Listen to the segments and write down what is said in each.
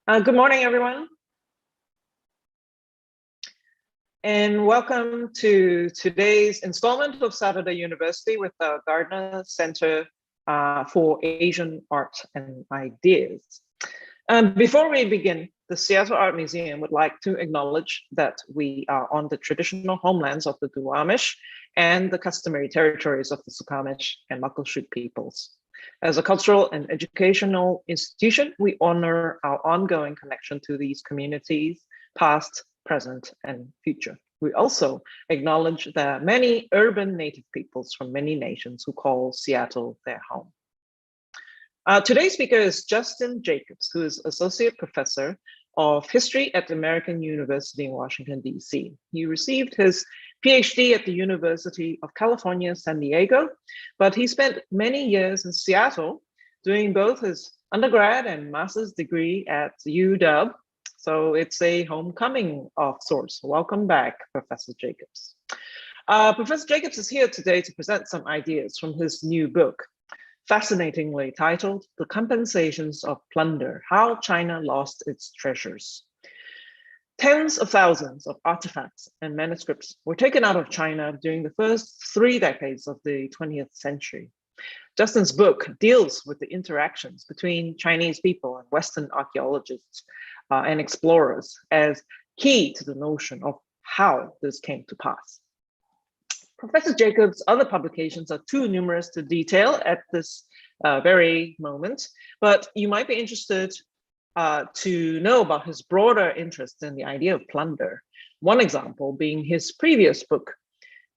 Good morning, everyone, and welcome to today's installment of Saturday University with the Gardner Center for Asian Art and Ideas. Before we begin, the Seattle Art Museum would like to acknowledge that we are on the traditional homelands of the Duwamish and the customary territories of the Suquamish and Muckleshoot peoples. As a cultural and educational institution, we honor our ongoing connection to these communities, past, present, and future. We also acknowledge the many urban native peoples from many nations who call Seattle their home. Today's speaker is Justin Jacobs, who is Associate Professor of History at American University in Washington, D.C. He received his PhD at the University of California, San Diego, but he spent many years in Seattle doing both his undergrad and master's degree at UW. So it's a homecoming of sorts. Welcome back, Professor Jacobs. Professor Jacobs is here today to present some ideas from his new book, fascinatingly titled The Compensations of Plunder, How China Lost Its Treasures. Tens of thousands of artifacts and manuscripts were taken out of China during the first 3 decades of the 20th century. Justin's book deals with the interactions between Chinese people and Western archaeologists and explorers as key to the notion of how this came to pass. Professor Jacobs' other publications are too numerous to detail at this very moment, but you might be interested to know about his broader interest in the idea of plunder. One example being his previous book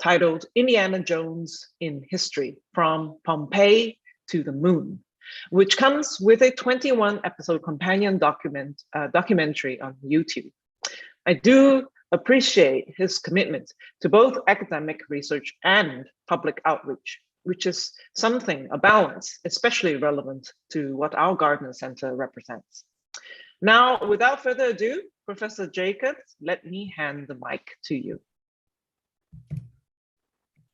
titled Indiana Jones in History, From Pompeii to the Moon, which comes with a 21-episode companion documentary on YouTube. I do appreciate his commitment to both academic research and public outreach, which is something, a balance, especially relevant to what our Gardner Center represents. Now, without further ado, Professor Jacobs, let me hand the mic to you.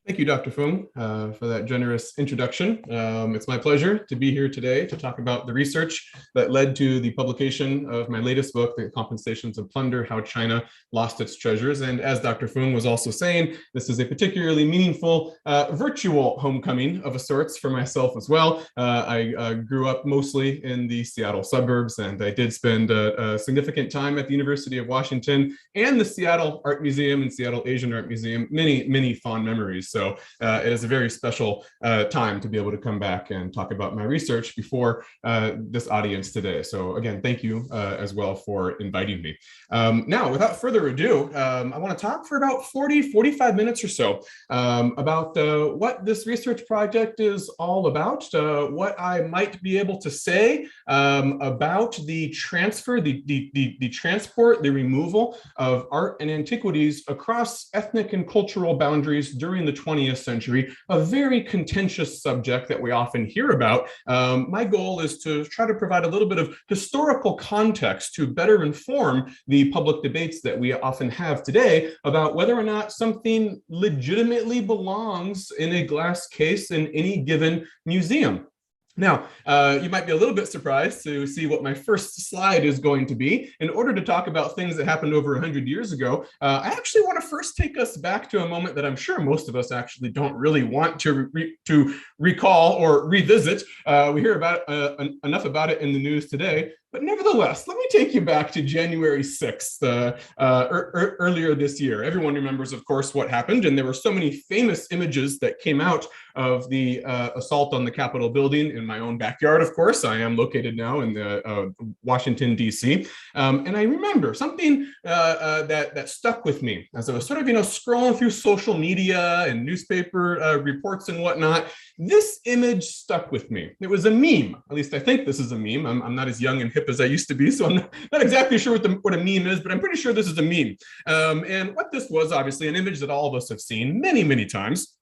Thank you, Dr. Fung, for that generous introduction. It's my pleasure to be here today to talk about the research that led to the publication of my latest book, The Compensations of Plunder, How China Lost Its Treasures. And as Dr. Fung was also saying, this is a particularly meaningful virtual homecoming of a sorts for myself as well. I grew up mostly in the Seattle suburbs, and I did spend a significant time at the University of Washington and the Seattle Art Museum and Seattle Asian Art Museum, many fond memories. So it is a very special time to be able to come back and talk about my research before this audience today. So again, thank you as well for inviting me. Now, without further ado, I want to talk for about 45 minutes or so about what this research project is all about, what I might be able to say about the transfer, the transport, the removal of art and antiquities across ethnic and cultural boundaries during the 20th century, a very contentious subject that we often hear about. My goal is to try to provide a little bit of historical context to better inform the public debates that we often have today about whether or not something legitimately belongs in a glass case in any given museum. Now, you might be a little bit surprised to see what my first slide is going to be. In order to talk about things that happened over 100 years ago, I actually want to first take us back to a moment that I'm sure most of us actually don't really want to recall or revisit. We hear about enough about it in the news today. But nevertheless, let me take you back to January 6th, earlier this year. Everyone remembers, of course, what happened, and there were so many famous images that came out of the assault on the Capitol building in my own backyard, of course. I am located now in the Washington, D.C. And I remember something that stuck with me as I was sort of, scrolling through social media and newspaper reports and whatnot. This image stuck with me. It was a meme. At least I think this is a meme. I'm not as young and hip as I used to be, so I'm not exactly sure what a meme is, but I'm pretty sure this is a meme. And what this was, obviously, an image that all of us have seen many times,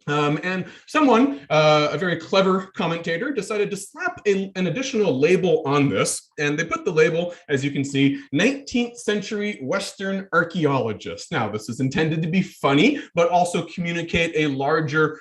And someone, a very clever commentator, decided to slap an additional label on this. And they put the label, as you can see, 19th century Western archaeologist. Now, this is intended to be funny, but also communicate a larger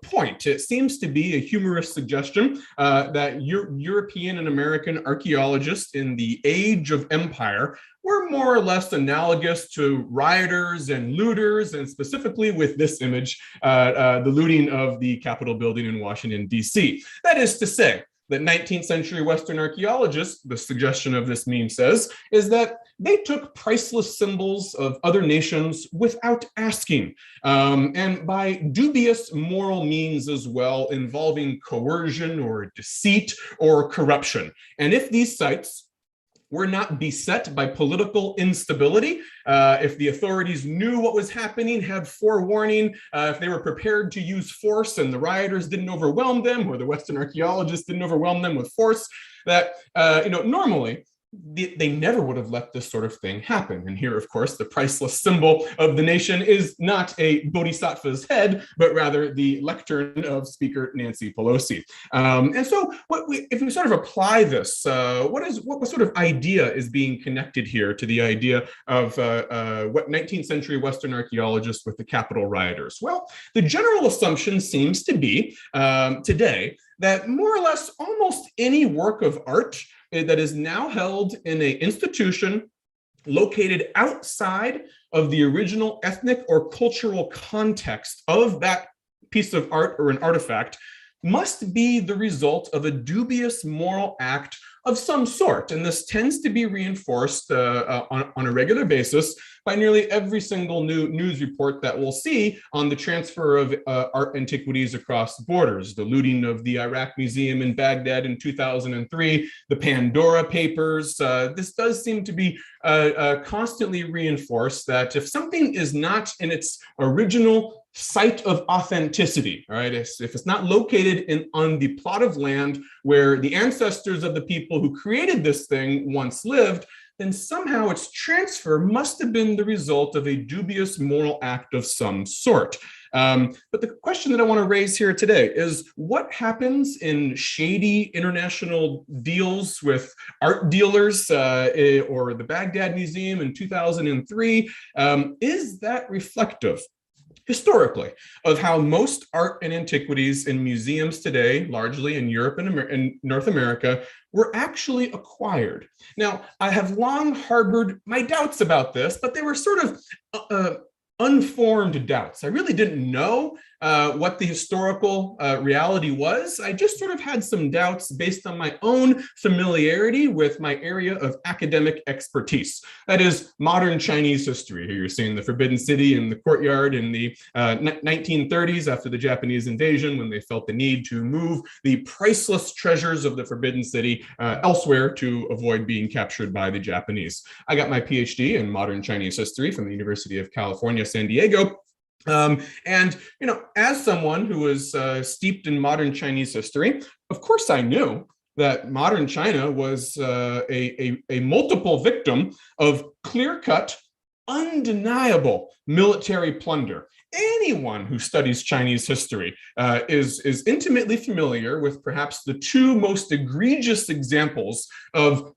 point. It seems to be a humorous suggestion that European and American archaeologists in the age of empire were more or less analogous to rioters and looters, and specifically with this image, the looting of the Capitol building in Washington, D.C. That is to say, that 19th century Western archaeologists, the suggestion of this meme says, is that they took priceless symbols of other nations without asking, and by dubious moral means as well, involving coercion or deceit or corruption. And if these sites were not beset by political instability, if the authorities knew what was happening, had forewarning, if they were prepared to use force and the rioters didn't overwhelm them, or the Western archaeologists didn't overwhelm them with force, that normally they never would have let this sort of thing happen. And here, of course, the priceless symbol of the nation is not a bodhisattva's head, but rather the lectern of Speaker Nancy Pelosi. And so if we sort of apply this, what sort of idea is being connected here to the idea of what 19th century Western archaeologists with the Capitol rioters? Well, the general assumption seems to be today that more or less almost any work of art that is now held in an institution located outside of the original ethnic or cultural context of that piece of art or an artifact must be the result of a dubious moral act of some sort. And this tends to be reinforced on a regular basis by nearly every single news report that we'll see on the transfer of art antiquities across borders. The looting of the Iraq Museum in Baghdad in 2003, the Pandora Papers. This does seem to be constantly reinforced that if something is not in its original site of authenticity, all right? If it's not located on the plot of land where the ancestors of the people who created this thing once lived, then somehow its transfer must have been the result of a dubious moral act of some sort. But the question that I want to raise here today is what happens in shady international deals with art dealers or the Baghdad Museum in 2003? Is that reflective historically of how most art and antiquities in museums today, largely in Europe and North America, were actually acquired? Now, I have long harbored my doubts about this, but they were sort of unformed doubts. I really didn't know what the historical reality was. I just sort of had some doubts based on my own familiarity with my area of academic expertise. That is modern Chinese history. Here you're seeing the Forbidden City in the courtyard in the 1930s after the Japanese invasion, when they felt the need to move the priceless treasures of the Forbidden City elsewhere to avoid being captured by the Japanese. I got my PhD in modern Chinese history from the University of California, San Diego. And, as someone who was steeped in modern Chinese history, of course I knew that modern China was a multiple victim of clear-cut, undeniable military plunder. Anyone who studies Chinese history is intimately familiar with perhaps the two most egregious examples of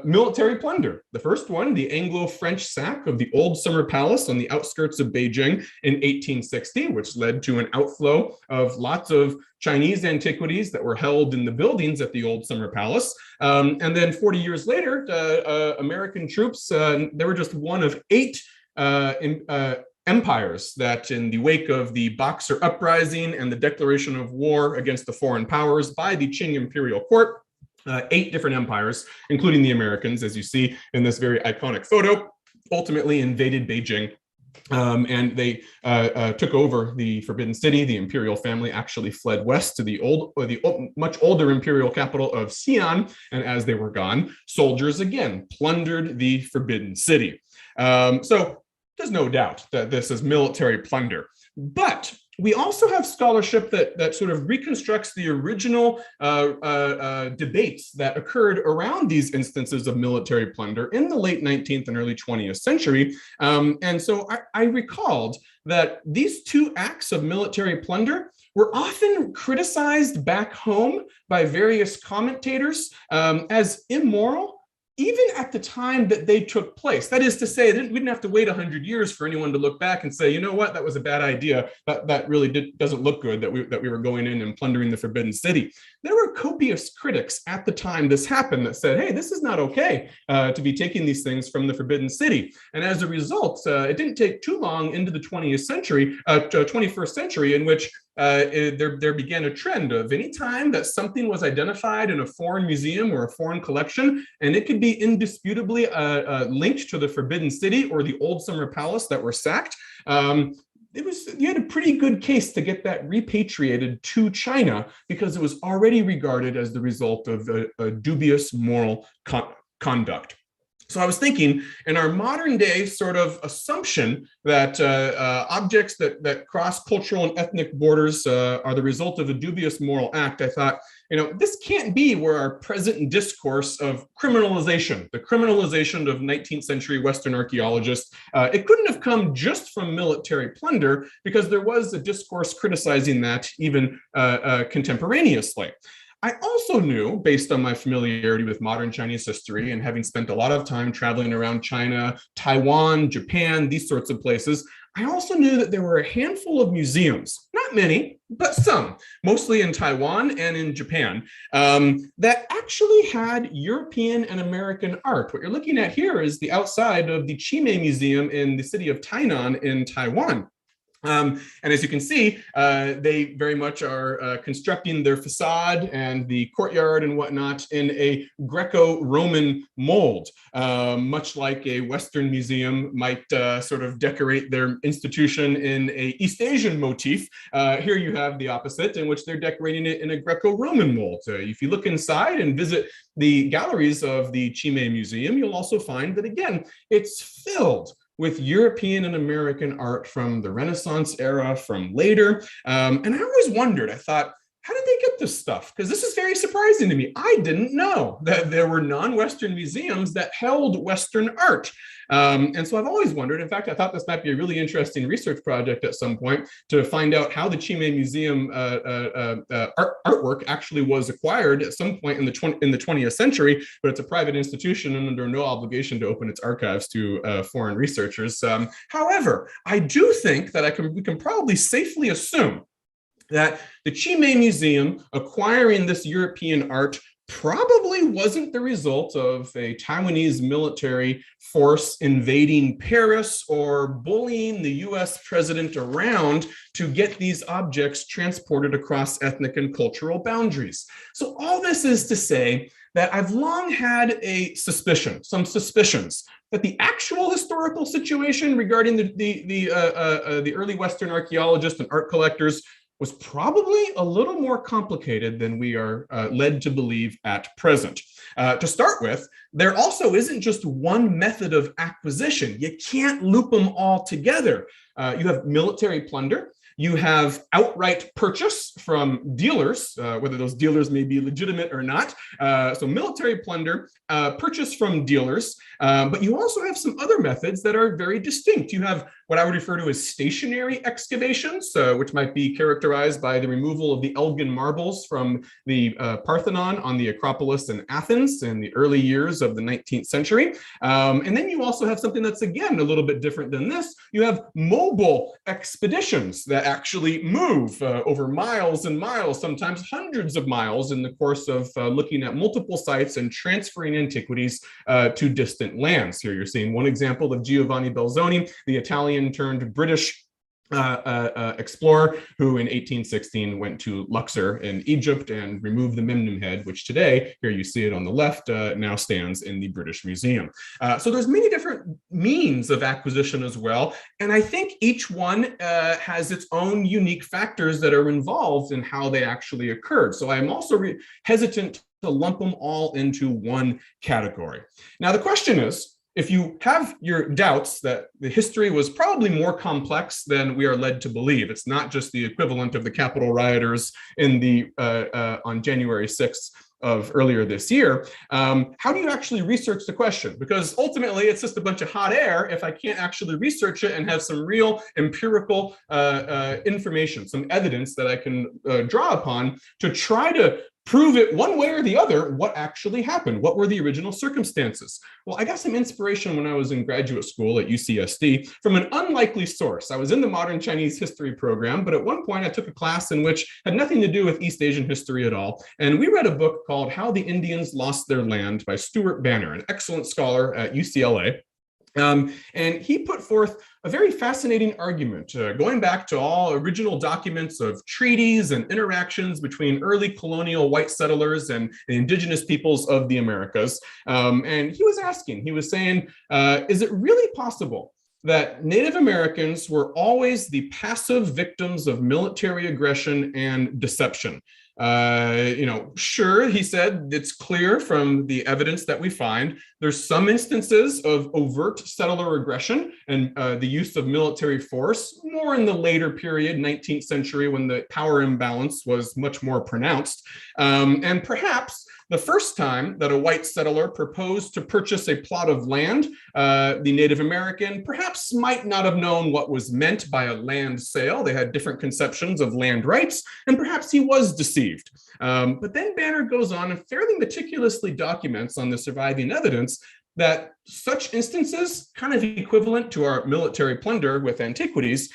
military plunder. The first one, the Anglo-French sack of the Old Summer Palace on the outskirts of Beijing in 1860, which led to an outflow of lots of Chinese antiquities that were held in the buildings at the Old Summer Palace. And then 40 years later, American troops, they were just one of 8 empires that, in the wake of the Boxer Uprising and the declaration of war against the foreign powers by the Qing imperial court, 8 different empires, including the Americans, as you see in this very iconic photo, ultimately invaded Beijing. And they took over the Forbidden City. The imperial family actually fled west to the much older imperial capital of Xi'an. And as they were gone, soldiers again plundered the Forbidden City. So there's no doubt that this is military plunder. But we also have scholarship that sort of reconstructs the original debates that occurred around these instances of military plunder in the late 19th and early 20th century. And so I recalled that these two acts of military plunder were often criticized back home by various commentators as immoral, even at the time that they took place. That is to say, we didn't have to wait 100 years for anyone to look back and say, you know what, that was a bad idea. That really doesn't look good that we were going in and plundering the Forbidden City. There were copious critics at the time this happened that said, hey, this is not okay to be taking these things from the Forbidden City. And as a result, it didn't take too long into the 21st century in which there began a trend of any time that something was identified in a foreign museum or a foreign collection, and it could be indisputably linked to the Forbidden City or the Old Summer Palace that were sacked, you had a pretty good case to get that repatriated to China because it was already regarded as the result of a dubious moral conduct. So I was thinking, in our modern day sort of assumption that objects that cross cultural and ethnic borders are the result of a dubious moral act, I thought, this can't be where our present discourse of criminalization, the criminalization of 19th century Western archaeologists, it couldn't have come just from military plunder because there was a discourse criticizing that even contemporaneously. I also knew, based on my familiarity with modern Chinese history and having spent a lot of time traveling around China, Taiwan, Japan, these sorts of places, I also knew that there were a handful of museums, not many, but some, mostly in Taiwan and in Japan, that actually had European and American art. What you're looking at here is the outside of the Qimei Museum in the city of Tainan in Taiwan. And as you can see, they very much are constructing their facade and the courtyard and whatnot in a Greco-Roman mold, much like a Western museum might sort of decorate their institution in a East Asian motif. Here you have the opposite, in which they're decorating it in a Greco-Roman mold. If you look inside and visit the galleries of the Qimei Museum, you'll also find that, again, it's filled with European and American art from the Renaissance era, from later. And I always wondered, I thought, how did they get this stuff? Because this is very surprising to me. I didn't know that there were non-Western museums that held Western art. And so I've always wondered, in fact, I thought this might be a really interesting research project at some point to find out how the Qimei Museum artwork actually was acquired at some point in the 20th century, but it's a private institution and under no obligation to open its archives to foreign researchers. However, I do think that we can probably safely assume that the Qimei Museum acquiring this European art probably wasn't the result of a Taiwanese military force invading Paris or bullying the US president around to get these objects transported across ethnic and cultural boundaries. So all this is to say that I've long had some suspicions that the actual historical situation regarding the early Western archaeologists and art collectors was probably a little more complicated than we are led to believe at present. To start with, there also isn't just one method of acquisition. You can't loop them all together. You have military plunder. You have outright purchase from dealers, whether those dealers may be legitimate or not. So military plunder, purchase from dealers, but you also have some other methods that are very distinct. You have what I would refer to as stationary excavations, which might be characterized by the removal of the Elgin marbles from the Parthenon on the Acropolis in Athens in the early years of the 19th century. And then you also have something that's, again, a little bit different than this. You have mobile expeditions that actually move over miles and miles, sometimes hundreds of miles in the course of looking at multiple sites and transferring antiquities to distant lands. Here you're seeing one example of Giovanni Belzoni, the Italian turned British explorer who in 1816 went to Luxor in Egypt and removed the Memnon head, which today, here you see it on the left, now stands in the British Museum. So there's many different means of acquisition as well. And I think each one has its own unique factors that are involved in how they actually occurred. So I'm also hesitant to lump them all into one category. Now, the question is, if you have your doubts that the history was probably more complex than we are led to believe, it's not just the equivalent of the Capitol rioters in the on January 6th of earlier this year, how do you actually research the question? Because ultimately it's just a bunch of hot air if I can't actually research it and have some real empirical information, some evidence that I can draw upon to try to prove it one way or the other what actually happened. What were the original circumstances? Well, I got some inspiration when I was in graduate school at UCSD from an unlikely source. I was in the modern Chinese history program, but at one point I took a class in which had nothing to do with East Asian history at all. And we read a book called How the Indians Lost Their Land by Stuart Banner, an excellent scholar at UCLA. And he put forth a very fascinating argument, going back to all original documents of treaties and interactions between early colonial white settlers and the indigenous peoples of the Americas. And he was saying, is it really possible that Native Americans were always the passive victims of military aggression and deception? Sure, he said, it's clear from the evidence that we find, there's some instances of overt settler aggression and the use of military force, more in the later period, 19th century, when the power imbalance was much more pronounced. And perhaps the first time that a white settler proposed to purchase a plot of land, the Native American perhaps might not have known what was meant by a land sale. They had different conceptions of land rights, and perhaps he was deceived. But then Banner goes on and fairly meticulously documents on the surviving evidence that such instances, kind of equivalent to our military plunder with antiquities,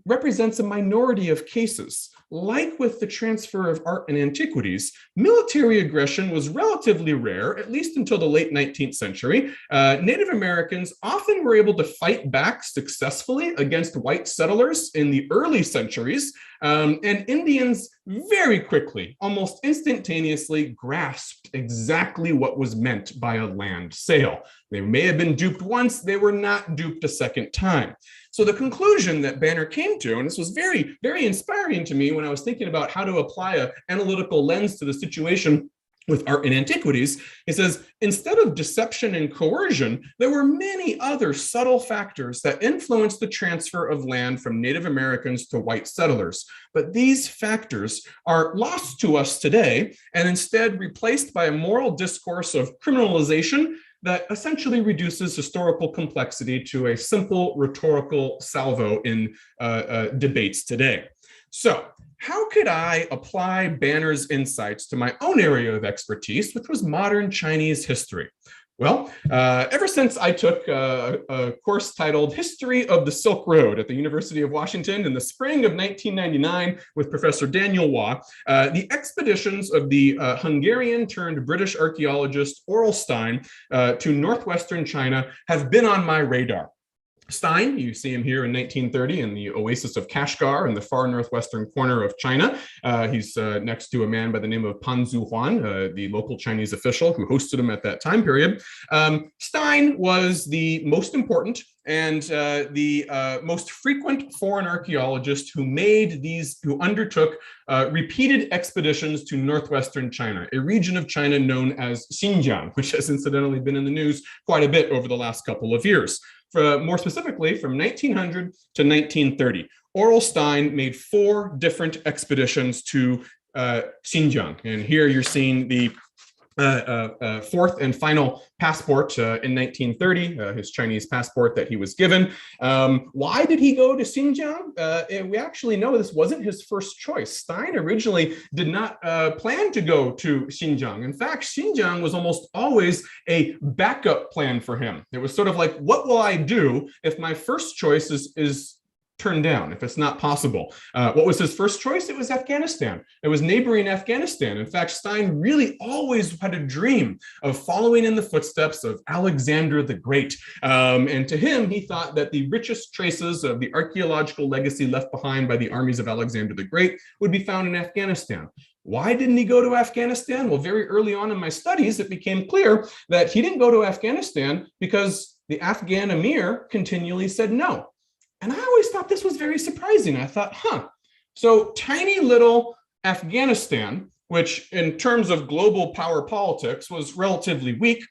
represents a minority of cases. Like with the transfer of art and antiquities, military aggression was relatively rare, at least until the late 19th century. Native Americans often were able to fight back successfully against white settlers in the early centuries, and Indians very quickly, almost instantaneously, grasped exactly what was meant by a land sale. They may have been duped once, they were not duped a second time. So the conclusion that Banner came to, and this was very, very inspiring to me when I was thinking about how to apply an analytical lens to the situation with art and antiquities, he says, instead of deception and coercion, there were many other subtle factors that influenced the transfer of land from Native Americans to white settlers. But these factors are lost to us today and instead replaced by a moral discourse of criminalization that essentially reduces historical complexity to a simple rhetorical salvo in debates today. So, how could I apply Banner's insights to my own area of expertise, which was modern Chinese history? Well, ever since I took a course titled History of the Silk Road at the University of Washington in the spring of 1999 with Professor Daniel Waugh, the expeditions of the Hungarian turned British archaeologist Aurel Stein to northwestern China have been on my radar. Stein, you see him here in 1930 in the oasis of Kashgar in the far northwestern corner of China. He's next to a man by the name of Pan Zuhuan, the local Chinese official who hosted him at that time period. Stein was the most important and the most frequent foreign archaeologist who undertook repeated expeditions to northwestern China, a region of China known as Xinjiang, which has incidentally been in the news quite a bit over the last couple of years. More specifically, from 1900 to 1930, Aurel Stein made 4 different expeditions to Xinjiang. And here you're seeing the fourth and final passport in 1930, his Chinese passport that he was given. Why did he go to Xinjiang? We actually know this wasn't his first choice. Stein originally did not plan to go to Xinjiang. In fact, Xinjiang was almost always a backup plan for him. It was sort of like, what will I do if my first choice is turned down, if it's not possible? What was his first choice? It was Afghanistan. It was neighboring Afghanistan. In fact, Stein really always had a dream of following in the footsteps of Alexander the Great. And to him, he thought that the richest traces of the archaeological legacy left behind by the armies of Alexander the Great would be found in Afghanistan. Why didn't he go to Afghanistan? Well, very early on in my studies, it became clear that he didn't go to Afghanistan because the Afghan emir continually said no. And I always thought this was very surprising. I thought, so tiny little Afghanistan, which in terms of global power politics was relatively weak,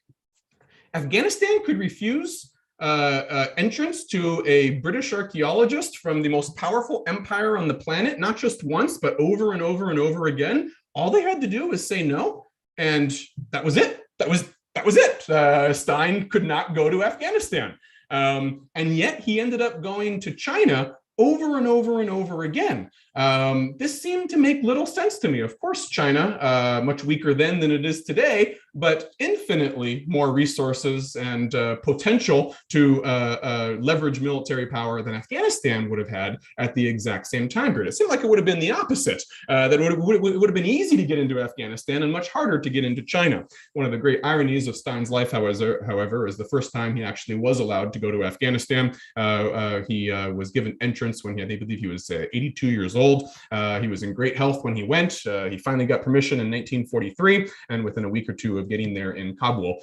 Afghanistan could refuse entrance to a British archaeologist from the most powerful empire on the planet, not just once, but over and over and over again. All they had to do was say no, and that was it. That was it. Stein could not go to Afghanistan. And yet he ended up going to China over and over and over again. This seemed to make little sense to me. Of course, China, much weaker then than it is today, but infinitely more resources and potential to leverage military power than Afghanistan would have had at the exact same time period. It seemed like it would have been the opposite, that it would have been easy to get into Afghanistan and much harder to get into China. One of the great ironies of Stein's life, however, is the first time he actually was allowed to go to Afghanistan. He was given entrance when I believe he was 82 years old. He was in great health when he went. He finally got permission in 1943, and within a week or two of getting there in Kabul,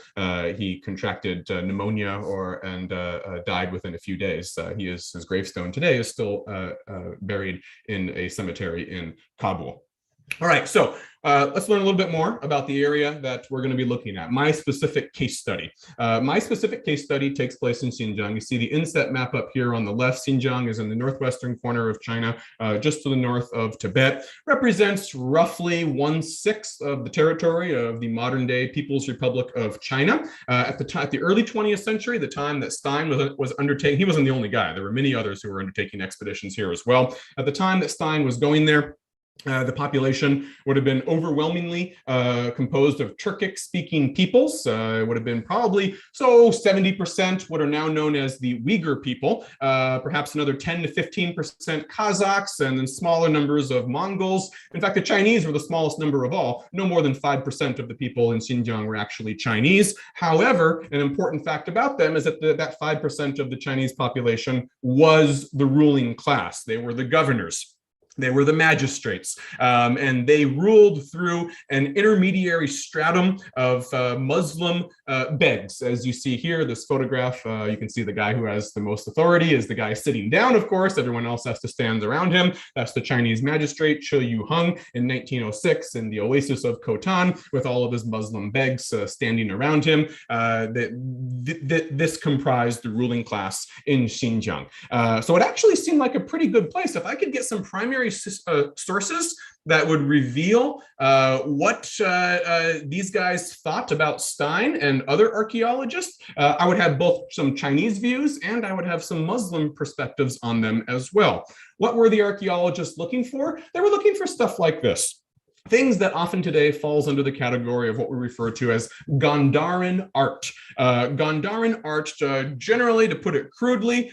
he contracted pneumonia and died within a few days. His gravestone today is still buried in a cemetery in Kabul. All right, so let's learn a little bit more about the area that we're going to be looking at, my specific case study. My specific case study takes place in Xinjiang. You see the inset map up here on the left. Xinjiang is in the northwestern corner of China, just to the north of Tibet. Represents roughly 1/6 of the territory of the modern-day People's Republic of China. At the early 20th century, the time that Stein was undertaking, he wasn't the only guy. There were many others who were undertaking expeditions here as well. At the time that Stein was going there, the population would have been overwhelmingly composed of Turkic-speaking peoples. It would have been probably 70% what are now known as the Uyghur people, perhaps another 10 to 15% Kazakhs, and then smaller numbers of Mongols. In fact, the Chinese were the smallest number of all. No more than 5% of the people in Xinjiang were actually Chinese. However, an important fact about them is that that 5% of the Chinese population was the ruling class. They were the governors. They were the magistrates, and they ruled through an intermediary stratum of Muslim begs. As you see here, this photograph, you can see the guy who has the most authority is the guy sitting down, of course. Everyone else has to stand around him. That's the Chinese magistrate, Che Yuheng, in 1906 in the oasis of Khotan, with all of his Muslim begs standing around him. This comprised the ruling class in Xinjiang. So it actually seemed like a pretty good place. If I could get some primary sources that would reveal what these guys thought about Stein and other archaeologists, I would have both some Chinese views and I would have some Muslim perspectives on them as well. What were the archaeologists looking for? They were looking for stuff like this. Things that often today falls under the category of what we refer to as Gandharan art. Gandharan art, generally, to put it crudely,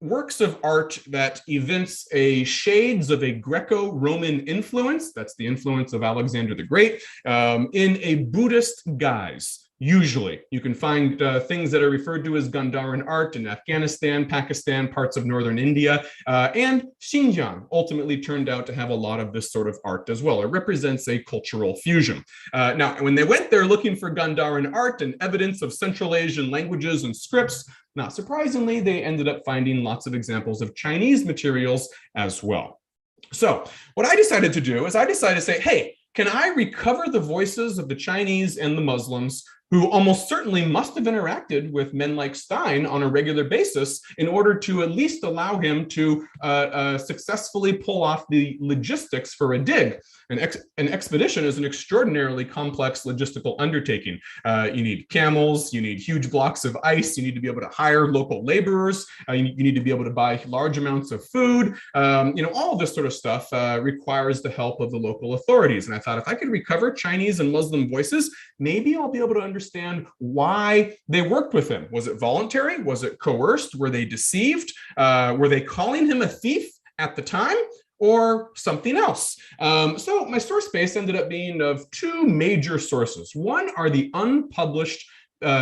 works of art that evince shades of a Greco-Roman influence, that's the influence of Alexander the Great, in a Buddhist guise. Usually, you can find things that are referred to as Gandharan art in Afghanistan, Pakistan, parts of northern India, and Xinjiang ultimately turned out to have a lot of this sort of art as well. It represents a cultural fusion. Now, when they went there looking for Gandharan art and evidence of Central Asian languages and scripts, not surprisingly, they ended up finding lots of examples of Chinese materials as well. So what I decided to do is I decided to say, hey, can I recover the voices of the Chinese and the Muslims who almost certainly must have interacted with men like Stein on a regular basis in order to at least allow him to successfully pull off the logistics for a dig. An expedition is an extraordinarily complex logistical undertaking. You need camels, you need huge blocks of ice, you need to be able to hire local laborers, you need to be able to buy large amounts of food. All of this sort of stuff requires the help of the local authorities. And I thought if I could recover Chinese and Muslim voices, maybe I'll be able to understand why they worked with him. Was it voluntary? Was it coerced? Were they deceived? Were they calling him a thief at the time? Or something else. So my source base ended up being of two major sources. One are the unpublished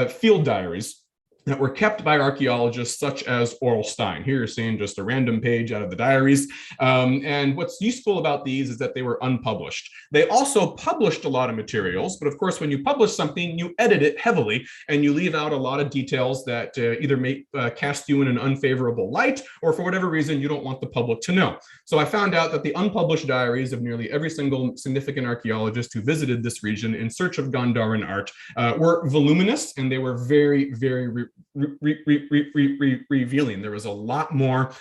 field diaries that were kept by archaeologists such as Aurel Stein. Here you're seeing just a random page out of the diaries. And what's useful about these is that they were unpublished. They also published a lot of materials, but of course, when you publish something, you edit it heavily and you leave out a lot of details that either may cast you in an unfavorable light, or for whatever reason, you don't want the public to know. So I found out that the unpublished diaries of nearly every single significant archaeologist who visited this region in search of Gandharan art were voluminous, and they were very, very revealing. There was a lot more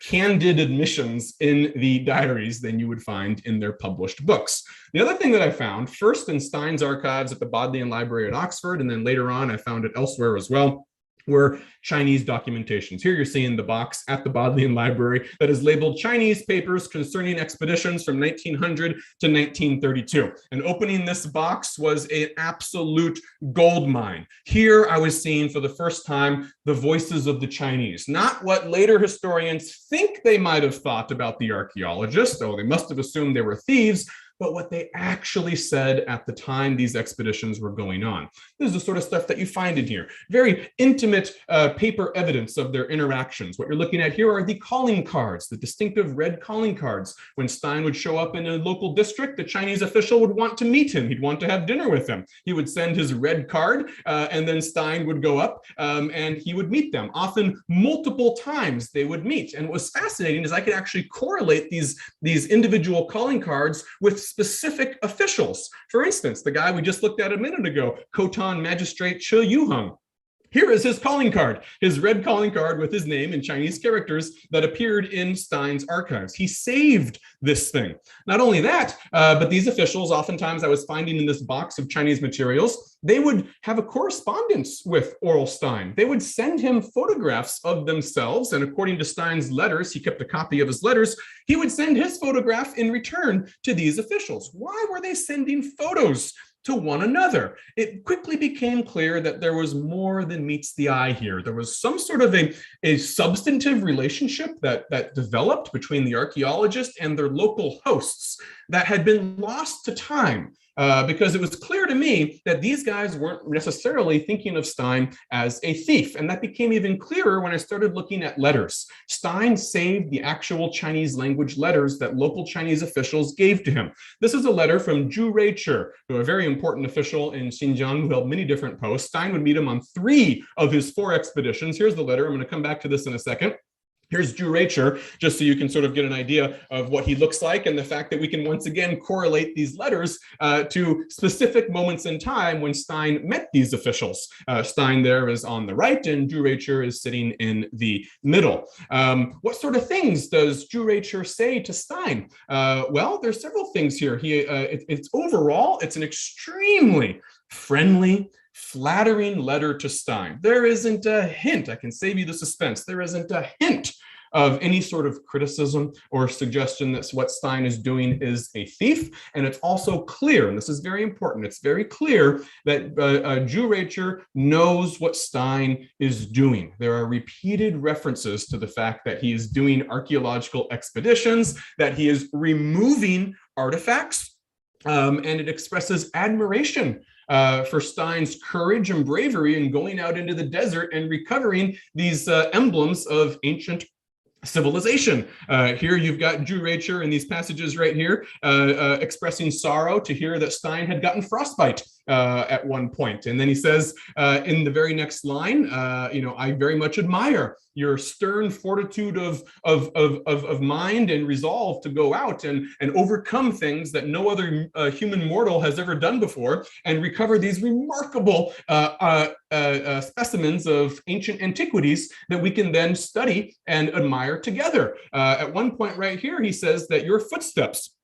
candid admissions in the diaries than you would find in their published books. The other thing that I found, first in Stein's archives at the Bodleian Library at Oxford, and then later on I found it elsewhere as well, were Chinese documentations. Here you're seeing the box at the Bodleian Library that is labeled Chinese Papers Concerning Expeditions from 1900 to 1932. And opening this box was an absolute gold mine. Here I was seeing for the first time the voices of the Chinese, not what later historians think they might have thought about the archaeologists, though they must have assumed they were thieves, but what they actually said at the time these expeditions were going on. This is the sort of stuff that you find in here. Very intimate paper evidence of their interactions. What you're looking at here are the calling cards, the distinctive red calling cards. When Stein would show up in a local district, the Chinese official would want to meet him. He'd want to have dinner with him. He would send his red card, and then Stein would go up and he would meet them. Often multiple times they would meet. And what was fascinating is I could actually correlate these individual calling cards with specific officials. For instance, the guy we just looked at a minute ago, Khotan Magistrate Che Yuheng. Here is his calling card, his red calling card with his name in Chinese characters that appeared in Stein's archives. He saved this thing. Not only that, but these officials, oftentimes I was finding in this box of Chinese materials, they would have a correspondence with Aurel Stein. They would send him photographs of themselves, and according to Stein's letters, he kept a copy of his letters, he would send his photograph in return to these officials. Why were they sending photos to one another? It quickly became clear that there was more than meets the eye here. There was some sort of a substantive relationship that developed between the archaeologists and their local hosts that had been lost to time. Because it was clear to me that these guys weren't necessarily thinking of Stein as a thief. And that became even clearer when I started looking at letters. Stein saved the actual Chinese language letters that local Chinese officials gave to him. This is a letter from Zhu Ruichi, who a very important official in Xinjiang who held many different posts. Stein would meet him on 3 of his 4 expeditions. Here's the letter. I'm going to come back to this in a second. Here's Zhu Ruichi, just so you can sort of get an idea of what he looks like, and the fact that we can once again correlate these letters to specific moments in time when Stein met these officials. Stein there is on the right, and Zhu Ruichi is sitting in the middle. What sort of things does Zhu Ruichi say to Stein? Well, there's several things here. Overall, it's an extremely friendly, flattering letter to Stein. There isn't a hint, I can save you the suspense, there isn't a hint of any sort of criticism or suggestion that what Stein is doing is a thief. And it's also clear, and this is very important, it's very clear that Zhu Ruichi knows what Stein is doing. There are repeated references to the fact that he is doing archaeological expeditions, that he is removing artifacts, and it expresses admiration for Stein's courage and bravery in going out into the desert and recovering these emblems of ancient civilization. Here you've got Zhu Ruichi in these passages right here expressing sorrow to hear that Stein had gotten frostbite at one point. And then he says in the very next line, I very much admire your stern fortitude of mind and resolve to go out and overcome things that no other human mortal has ever done before and recover these remarkable specimens of ancient antiquities that we can then study and admire together. At one point right here, he says that your footsteps,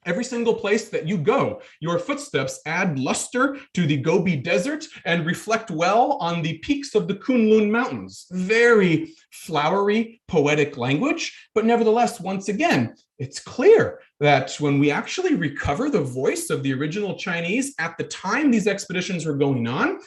every single place that you go, your footsteps add luster to the Gobi Desert and reflect well on the peaks of the Kunlun Mountains. Very flowery, poetic language, but nevertheless, once again, it's clear that when we actually recover the voice of the original Chinese at the time these expeditions were going on,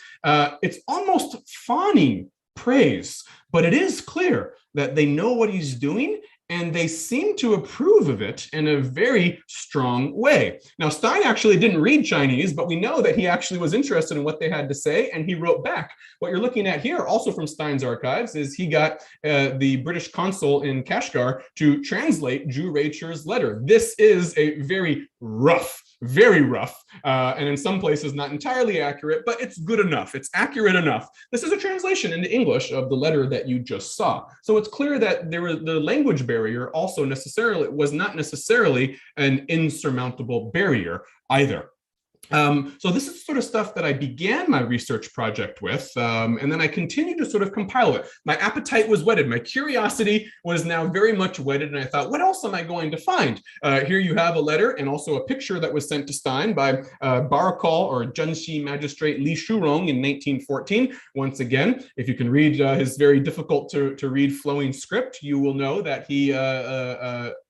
it's almost fawning praise, but it is clear that they know what he's doing and they seem to approve of it in a very strong way. Now, Stein actually didn't read Chinese, but we know that he actually was interested in what they had to say, and he wrote back. What you're looking at here, also from Stein's archives, is he got the British consul in Kashgar to translate Zhu Ruichu's letter. This is a very rough, and in some places not entirely accurate, but it's good enough. It's accurate enough. This is a translation into English of the letter that you just saw. So it's clear that the language barrier also was not necessarily an insurmountable barrier either. So this is sort of stuff that I began my research project with, and then I continued to sort of compile it. My appetite was whetted. My curiosity was now very much whetted, and I thought, what else am I going to find? Here you have a letter and also a picture that was sent to Stein by Barakal or Zhenxi magistrate Li Shurong in 1914. Once again, if you can read his very difficult to read flowing script, you will know that he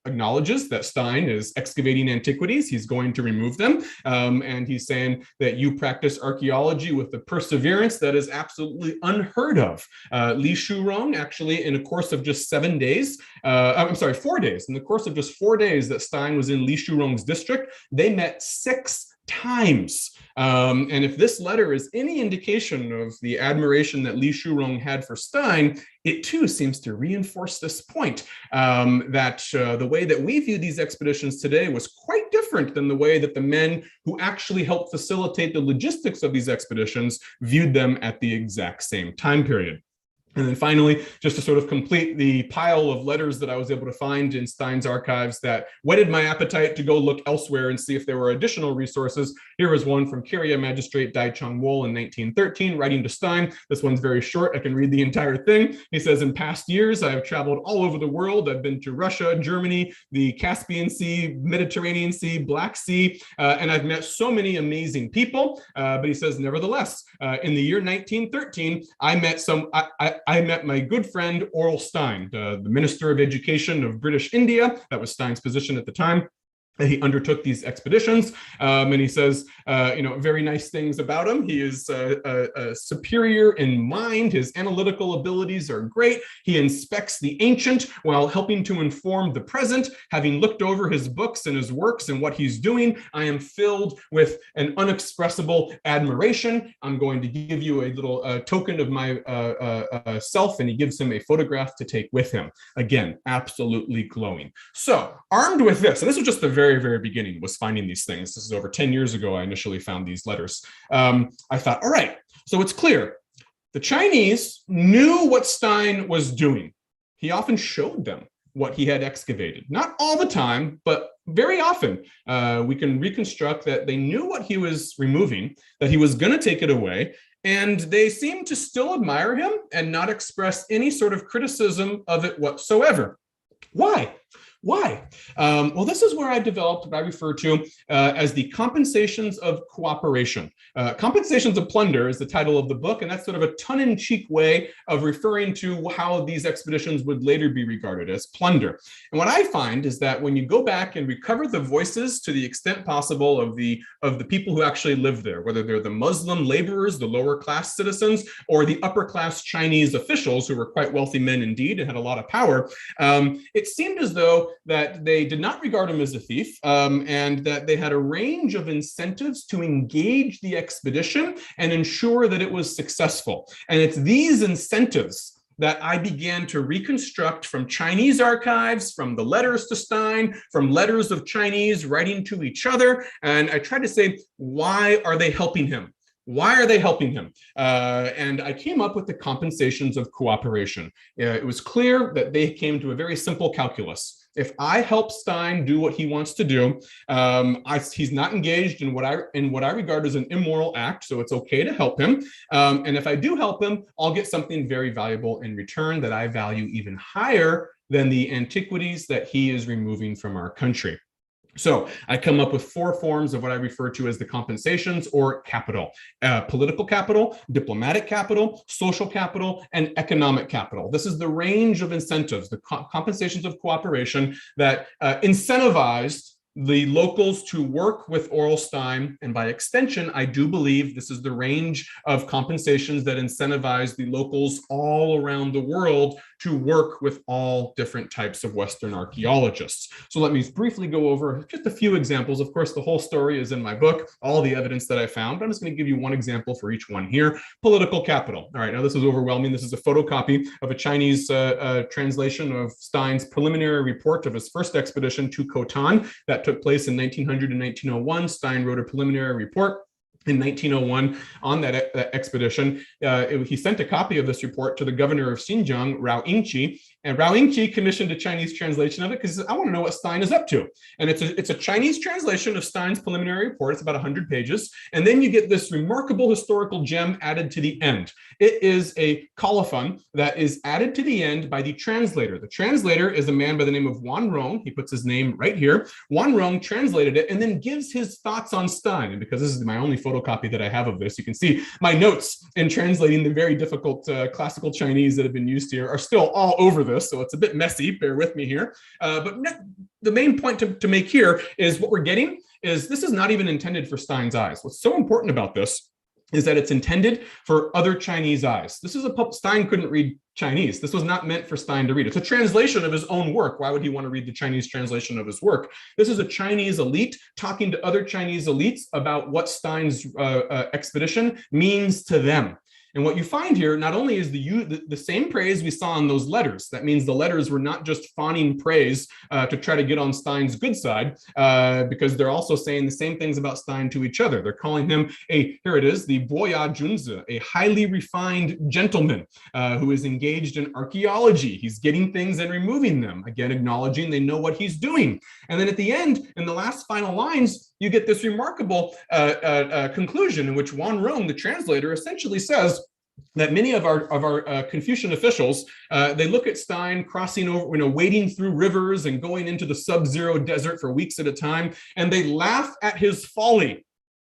acknowledges that Stein is excavating antiquities. He's going to remove them. And he's saying that you practice archaeology with the perseverance that is absolutely unheard of. Li Shurong, actually, in a course of just 4 days, in the course of just 4 days that Stein was in Li Shurong's district, they met 6 times. And if this letter is any indication of the admiration that Li Shurong had for Stein, it too seems to reinforce this point that the way that we view these expeditions today was quite different than the way that the men who actually helped facilitate the logistics of these expeditions viewed them at the exact same time period. And then finally, just to sort of complete the pile of letters that I was able to find in Stein's archives that whetted my appetite to go look elsewhere and see if there were additional resources, here is one from Kiria Magistrate Dai Changwol in 1913, writing to Stein. This one's very short. I can read the entire thing. He says, in past years, I have traveled all over the world. I've been to Russia, Germany, the Caspian Sea, Mediterranean Sea, Black Sea, and I've met so many amazing people. But he says, nevertheless, in the year 1913, I met my good friend Aurel Stein, the Minister of Education of British India. That was Stein's position at the time. He undertook these expeditions, and he says, very nice things about him. He is superior in mind. His analytical abilities are great. He inspects the ancient while helping to inform the present. Having looked over his books and his works and what he's doing, I am filled with an unexpressible admiration. I'm going to give you a little token of my self, and he gives him a photograph to take with him. Again, absolutely glowing. So, armed with this, and this was just the very, very beginning, was finding these things. This is over 10 years ago I initially found these letters. I thought, all right, so it's clear. The Chinese knew what Stein was doing. He often showed them what he had excavated. Not all the time, but very often we can reconstruct that they knew what he was removing, that he was going to take it away, and they seemed to still admire him and not express any sort of criticism of it whatsoever. Why? Well, this is where I developed what I refer to as the compensations of cooperation. Compensations of plunder is the title of the book, and that's sort of a tongue-in-cheek way of referring to how these expeditions would later be regarded as plunder. And what I find is that when you go back and recover the voices to the extent possible of the people who actually lived there, whether they're the Muslim laborers, the lower class citizens, or the upper class Chinese officials who were quite wealthy men indeed and had a lot of power, it seemed as though that they did not regard him as a thief, and that they had a range of incentives to engage the expedition and ensure that it was successful. And it's these incentives that I began to reconstruct from Chinese archives, from the letters to Stein, from letters of Chinese writing to each other. And I tried to say, why are they helping him? Why are they helping him? And I came up with the compensations of cooperation. It was clear that they came to a very simple calculus. If I help Stein do what he wants to do, he's not engaged in what I regard as an immoral act, so it's okay to help him. And if I do help him, I'll get something very valuable in return that I value even higher than the antiquities that he is removing from our country. So I come up with 4 forms of what I refer to as the compensations or capital: political capital, diplomatic capital, social capital, and economic capital. This is the range of incentives, the compensations of cooperation that incentivized the locals to work with Aurel Stein, and by extension, I do believe this is the range of compensations that incentivize the locals all around the world to work with all different types of Western archaeologists. So let me briefly go over just a few examples. Of course, the whole story is in my book, all the evidence that I found, but I'm just going to give you one example for each one here. Political capital. All right, now this is overwhelming. This is a photocopy of a Chinese translation of Stein's preliminary report of his first expedition to Khotan that took place in 1900 and 1901. Stein wrote a preliminary report in 1901 on that expedition. He sent a copy of this report to the governor of Xinjiang, Rao Yingqi, and Rao Yingqi commissioned a Chinese translation of it because I want to know what Stein is up to. And it's a Chinese translation of Stein's preliminary report. It's about 100 pages. And then you get this remarkable historical gem added to the end. It is a colophon that is added to the end by the translator. The translator is a man by the name of Wan Rong. He puts his name right here. Wan Rong translated it and then gives his thoughts on Stein. And because this is my only photocopy that I have of this, you can see my notes in translating the very difficult classical Chinese that have been used here are still all over this, so it's a bit messy, bear with me here. But the main point to make here is what we're getting is this is not even intended for Stein's eyes. What's so important about this is that it's intended for other Chinese eyes. This is Stein couldn't read Chinese. This was not meant for Stein to read. It's a translation of his own work. Why would he want to read the Chinese translation of his work? This is a Chinese elite talking to other Chinese elites about what Stein's expedition means to them. And what you find here, not only is the same praise we saw in those letters. That means the letters were not just fawning praise to try to get on Stein's good side, because they're also saying the same things about Stein to each other. They're calling him here it is, the Boya Junzi, a highly refined gentleman who is engaged in archaeology. He's getting things and removing them, again, acknowledging they know what he's doing. And then at the end, in the last final lines, you get this remarkable conclusion in which Wan Rong, the translator, essentially says that many of our Confucian officials, they look at Stein crossing over, wading through rivers and going into the sub-zero desert for weeks at a time, and they laugh at his folly.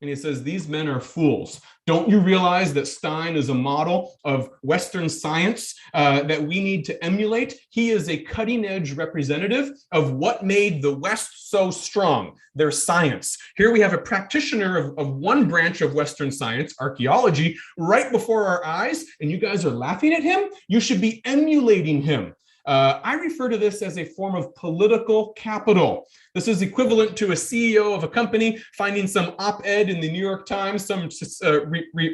And he says, these men are fools. Don't you realize that Stein is a model of Western science that we need to emulate? He is a cutting edge representative of what made the West so strong, their science. Here we have a practitioner of one branch of Western science, archaeology, right before our eyes, and you guys are laughing at him? You should be emulating him. I refer to this as a form of political capital. This is equivalent to a CEO of a company finding some op-ed in the New York Times, some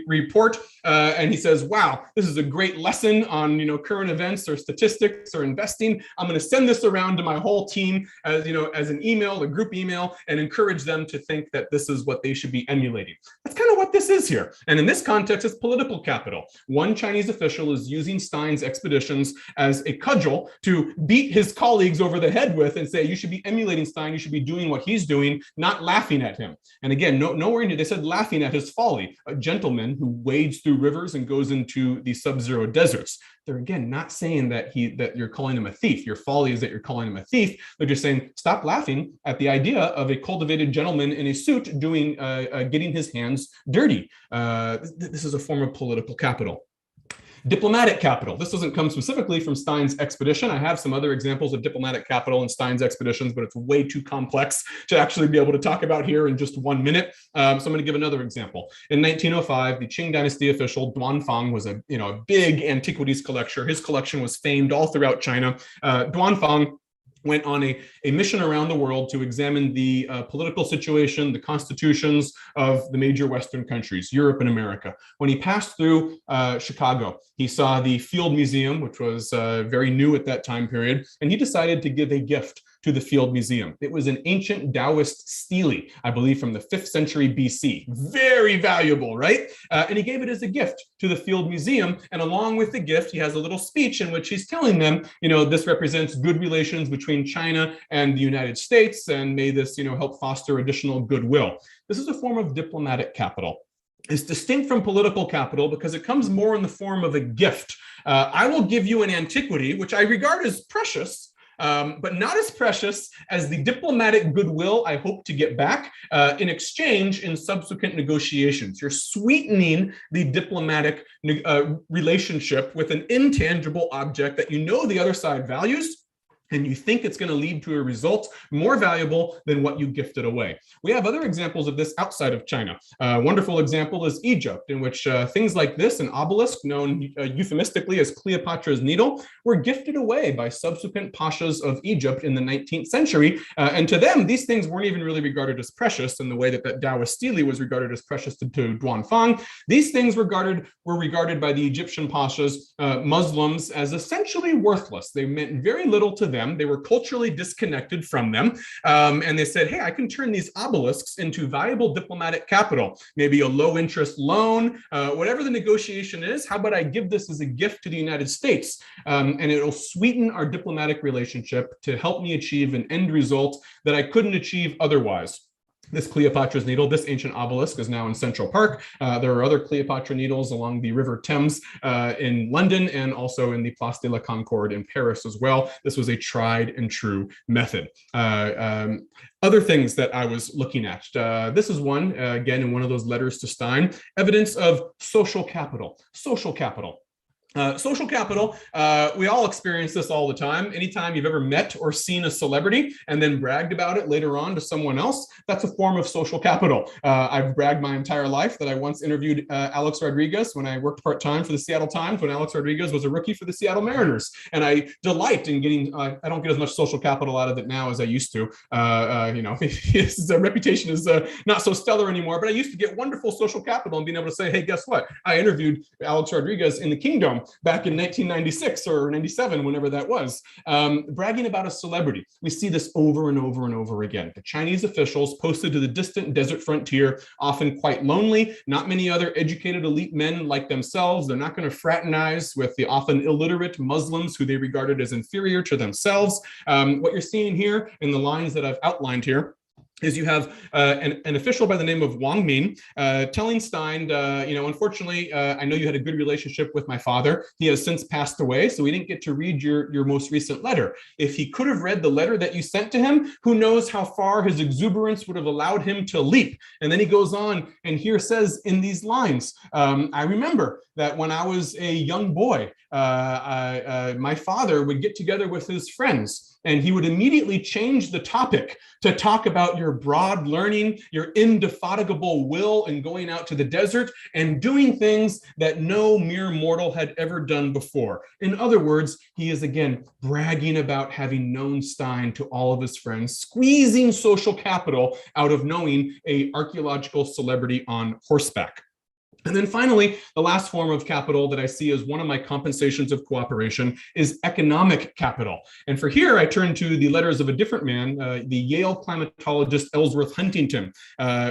report, and he says, wow, this is a great lesson on current events or statistics or investing. I'm going to send this around to my whole team as an email, a group email, and encourage them to think that this is what they should be emulating. That's kind of what this is here. And in this context, it's political capital. One Chinese official is using Stein's expeditions as a cudgel to beat his colleagues over the head with and say, you should be emulating Stein, you should be doing what he's doing, not laughing at him. And again, nowhere in it, they said laughing at his folly, a gentleman who wades through rivers and goes into the sub-zero deserts. They're again not saying that you're calling him a thief. Your folly is that you're calling him a thief. They're just saying, stop laughing at the idea of a cultivated gentleman in a suit doing getting his hands dirty. This is a form of political capital. Diplomatic capital. This doesn't come specifically from Stein's expedition. I have some other examples of diplomatic capital in Stein's expeditions, but it's way too complex to actually be able to talk about here in just 1 minute. So I'm going to give another example. In 1905, the Qing dynasty official Duan Fang was a big antiquities collector. His collection was famed all throughout China. Duan Fang went on a mission around the world to examine the political situation, the constitutions of the major Western countries, Europe and America. When he passed through Chicago, he saw the Field Museum, which was very new at that time period, and he decided to give a gift to the Field Museum. It was an ancient Taoist stele, I believe from the 5th century BC. Very valuable, right? And he gave it as a gift to the Field Museum. And along with the gift, he has a little speech in which he's telling them, this represents good relations between China and the United States, and may this, help foster additional goodwill. This is a form of diplomatic capital. It's distinct from political capital because it comes more in the form of a gift. I will give you an antiquity, which I regard as precious, but not as precious as the diplomatic goodwill I hope to get back in exchange in subsequent negotiations. You're sweetening the diplomatic relationship with an intangible object that the other side values, and you think it's going to lead to a result more valuable than what you gifted away. We have other examples of this outside of China. A wonderful example is Egypt, in which things like this, an obelisk known euphemistically as Cleopatra's Needle, were gifted away by subsequent pashas of Egypt in the 19th century. And to them, these things weren't even really regarded as precious in the way that Daoist stele was regarded as precious to Duanfang. These things were regarded by the Egyptian pashas, Muslims, as essentially worthless. They meant very little to them. They were culturally disconnected from them. And they said, hey, I can turn these obelisks into valuable diplomatic capital, maybe a low interest loan, whatever the negotiation is. How about I give this as a gift to the United States? And it'll sweeten our diplomatic relationship to help me achieve an end result that I couldn't achieve otherwise. This Cleopatra's Needle, this ancient obelisk, is now in Central Park. There are other Cleopatra needles along the River Thames in London, and also in the Place de la Concorde in Paris as well. This was a tried and true method. Other things that I was looking at. This is one, again, in one of those letters to Stein, evidence of social capital. Social capital. Social capital, we all experience this all the time. Anytime you've ever met or seen a celebrity and then bragged about it later on to someone else, that's a form of social capital. I've bragged my entire life that I once interviewed Alex Rodriguez when I worked part-time for the Seattle Times, when Alex Rodriguez was a rookie for the Seattle Mariners. And I delight in getting, I don't get as much social capital out of it now as I used to. You know, his reputation is not so stellar anymore, but I used to get wonderful social capital and being able to say, hey, guess what? I interviewed Alex Rodriguez in the Kingdom back in 1996 or 97, whenever that was, bragging about a celebrity. We see this over and over and over again. The Chinese officials posted to the distant desert frontier, often quite lonely, not many other educated elite men like themselves. They're not going to fraternize with the often illiterate Muslims who they regarded as inferior to themselves. What you're seeing here in the lines that I've outlined here is you have an official by the name of Wang Min telling Stein, you know, unfortunately, I know you had a good relationship with my father. He has since passed away, so we didn't get to read your most recent letter. If he could have read the letter that you sent to him, who knows how far his exuberance would have allowed him to leap. And then he goes on and here says in these lines, I remember that when I was a young boy, my father would get together with his friends and he would immediately change the topic to talk about your broad learning, your indefatigable will in going out to the desert and doing things that no mere mortal had ever done before. In other words, he is again bragging about having known Stein to all of his friends, squeezing social capital out of knowing an archaeological celebrity on horseback. And then finally, the last form of capital that I see as one of my compensations of cooperation is economic capital. And for here, I turn to the letters of a different man, the Yale climatologist Ellsworth Huntington,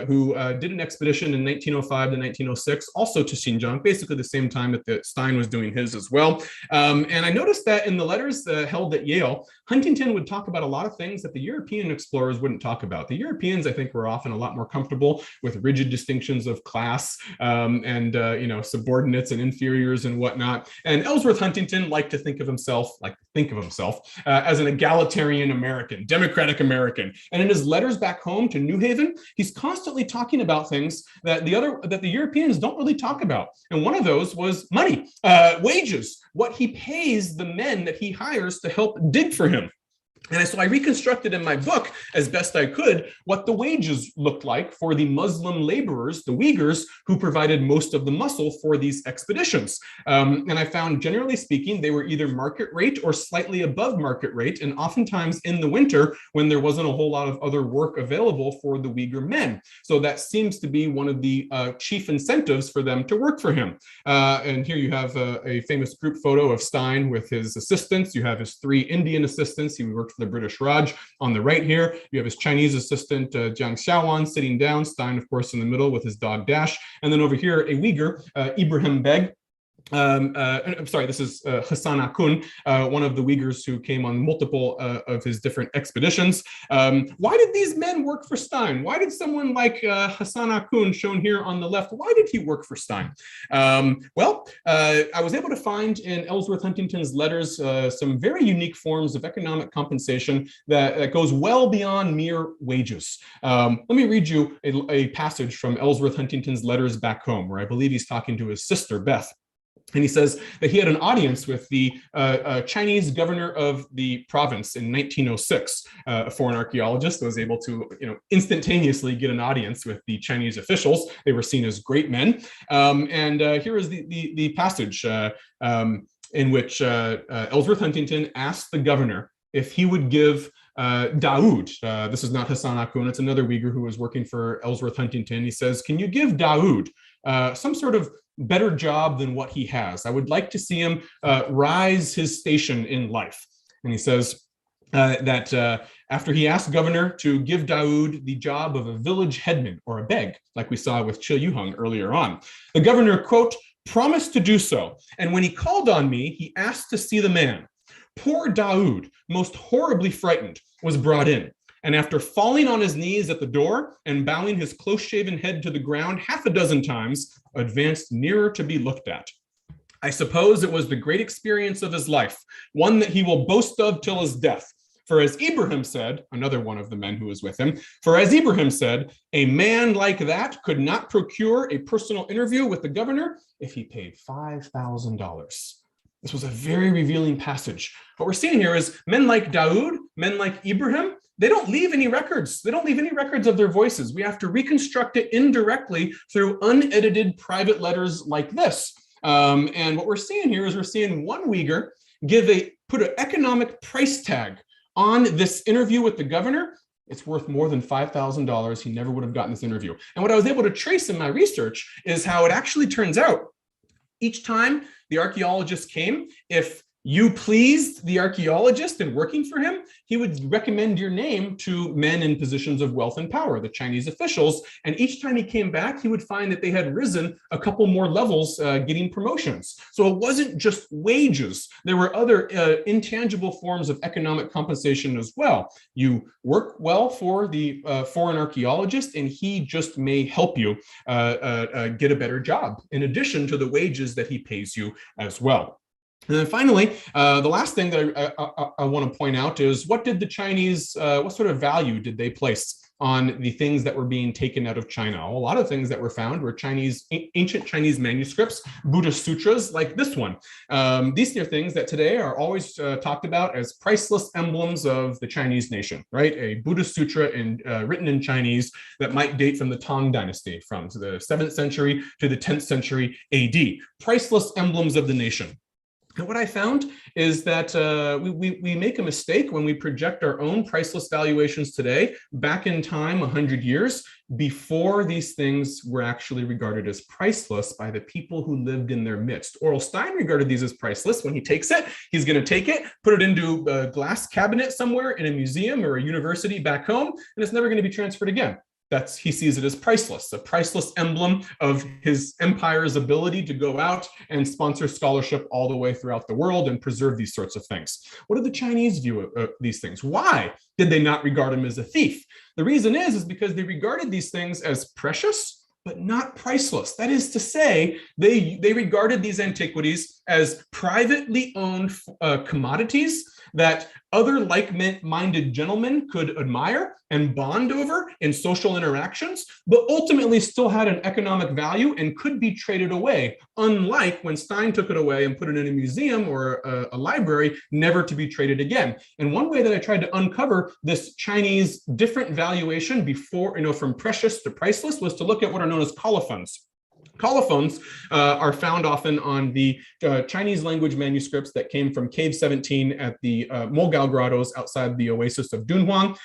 who did an expedition in 1905 to 1906, also to Xinjiang, basically the same time that Stein was doing his as well. And I noticed that in the letters held at Yale, Huntington would talk about a lot of things that the European explorers wouldn't talk about. The Europeans, I think, were often a lot more comfortable with rigid distinctions of class, and you know, subordinates and inferiors and whatnot. And Ellsworth Huntington liked to think of himself, as an egalitarian American, democratic American. And in his letters back home to New Haven, he's constantly talking about things that the Europeans don't really talk about. And one of those was money, wages, what he pays the men that he hires to help dig for him. And so I reconstructed in my book, as best I could, what the wages looked like for the Muslim laborers, the Uyghurs, who provided most of the muscle for these expeditions. And I found, generally speaking, they were either market rate or slightly above market rate, and oftentimes in the winter when there wasn't a whole lot of other work available for the Uyghur men. So that seems to be one of the chief incentives for them to work for him. And here you have a famous group photo of Stein with his assistants. You have his 3 Indian assistants. He worked for the British Raj. On the right here, you have his Chinese assistant, Jiang Xiaowan, sitting down, Stein, of course, in the middle with his dog Dash. And then over here, a Uyghur, Ibrahim Beg. I'm sorry, this is Hassan Akun, one of the Uyghurs who came on multiple of his different expeditions. Why did these men work for Stein? Why did someone like Hassan Akun, shown here on the left, why did he work for Stein? Well, I was able to find in Ellsworth Huntington's letters some very unique forms of economic compensation that goes well beyond mere wages. Let me read you a passage from Ellsworth Huntington's letters back home, where I believe he's talking to his sister, Beth. And he says that he had an audience with the Chinese governor of the province in 1906. A foreign archaeologist was able to, instantaneously get an audience with the Chinese officials. They were seen as great men. And here is the passage in which Ellsworth Huntington asked the governor if he would give Daoud, this is not Hassan Akhund, it's another Uyghur who was working for Ellsworth Huntington. He says, can you give Daoud some sort of better job than what he has? I would like to see him rise his station in life. And he says that after he asked governor to give Daoud the job of a village headman or a beg, like we saw with Chil Yuhung earlier on, the governor, quote, promised to do so. And when he called on me, he asked to see the man. Poor Daoud, most horribly frightened, was brought in. And after falling on his knees at the door and bowing his close-shaven head to the ground half a dozen times, advanced nearer to be looked at. I suppose it was the great experience of his life, one that he will boast of till his death. For as Ibrahim said, another one of the men who was with him, for as Ibrahim said, a man like that could not procure a personal interview with the governor if he paid $5,000. This was a very revealing passage. What we're seeing here is men like Daoud, men like Ibrahim, they don't leave any records. They don't leave any records of their voices. We have to reconstruct it indirectly through unedited private letters like this. And what we're seeing here is we're seeing one Uyghur put an economic price tag on this interview with the governor. It's worth more than $5,000. He never would have gotten this interview. And what I was able to trace in my research is how it actually turns out. Each time the archaeologist came, if you pleased the archaeologist in working for him, he would recommend your name to men in positions of wealth and power, the Chinese officials. And each time he came back, he would find that they had risen a couple more levels, getting promotions. So it wasn't just wages. There were other intangible forms of economic compensation as well. You work well for the foreign archaeologist, and he just may help you get a better job, in addition to the wages that he pays you as well. And then finally, the last thing that I want to point out is what did the Chinese, what sort of value did they place on the things that were being taken out of China? A lot of things that were found were ancient Chinese manuscripts, Buddhist sutras like this one. These are things that today are always talked about as priceless emblems of the Chinese nation, right? A Buddhist sutra written in Chinese that might date from the Tang Dynasty, from the 7th century to the 10th century AD. Priceless emblems of the nation. And what I found is that we make a mistake when we project our own priceless valuations today back in time 100 years before these things were actually regarded as priceless by the people who lived in their midst. Oral Stein regarded these as priceless. When he takes it, he's going to take it, put it into a glass cabinet somewhere in a museum or a university back home, and it's never going to be transferred again. He sees it as priceless, a priceless emblem of his empire's ability to go out and sponsor scholarship all the way throughout the world and preserve these sorts of things. What did the Chinese view of these things? Why did they not regard him as a thief? The reason is because they regarded these things as precious, but not priceless. That is to say, they regarded these antiquities as privately owned commodities that other like-minded gentlemen could admire and bond over in social interactions, but ultimately still had an economic value and could be traded away, unlike when Stein took it away and put it in a museum or a library, never to be traded again. And one way that I tried to uncover this Chinese different valuation before, from precious to priceless, was to look at what are known as colophons. Colophons are found often on the Chinese language manuscripts that came from Cave 17 at the Mogao Grottos outside the oasis of Dunhuang.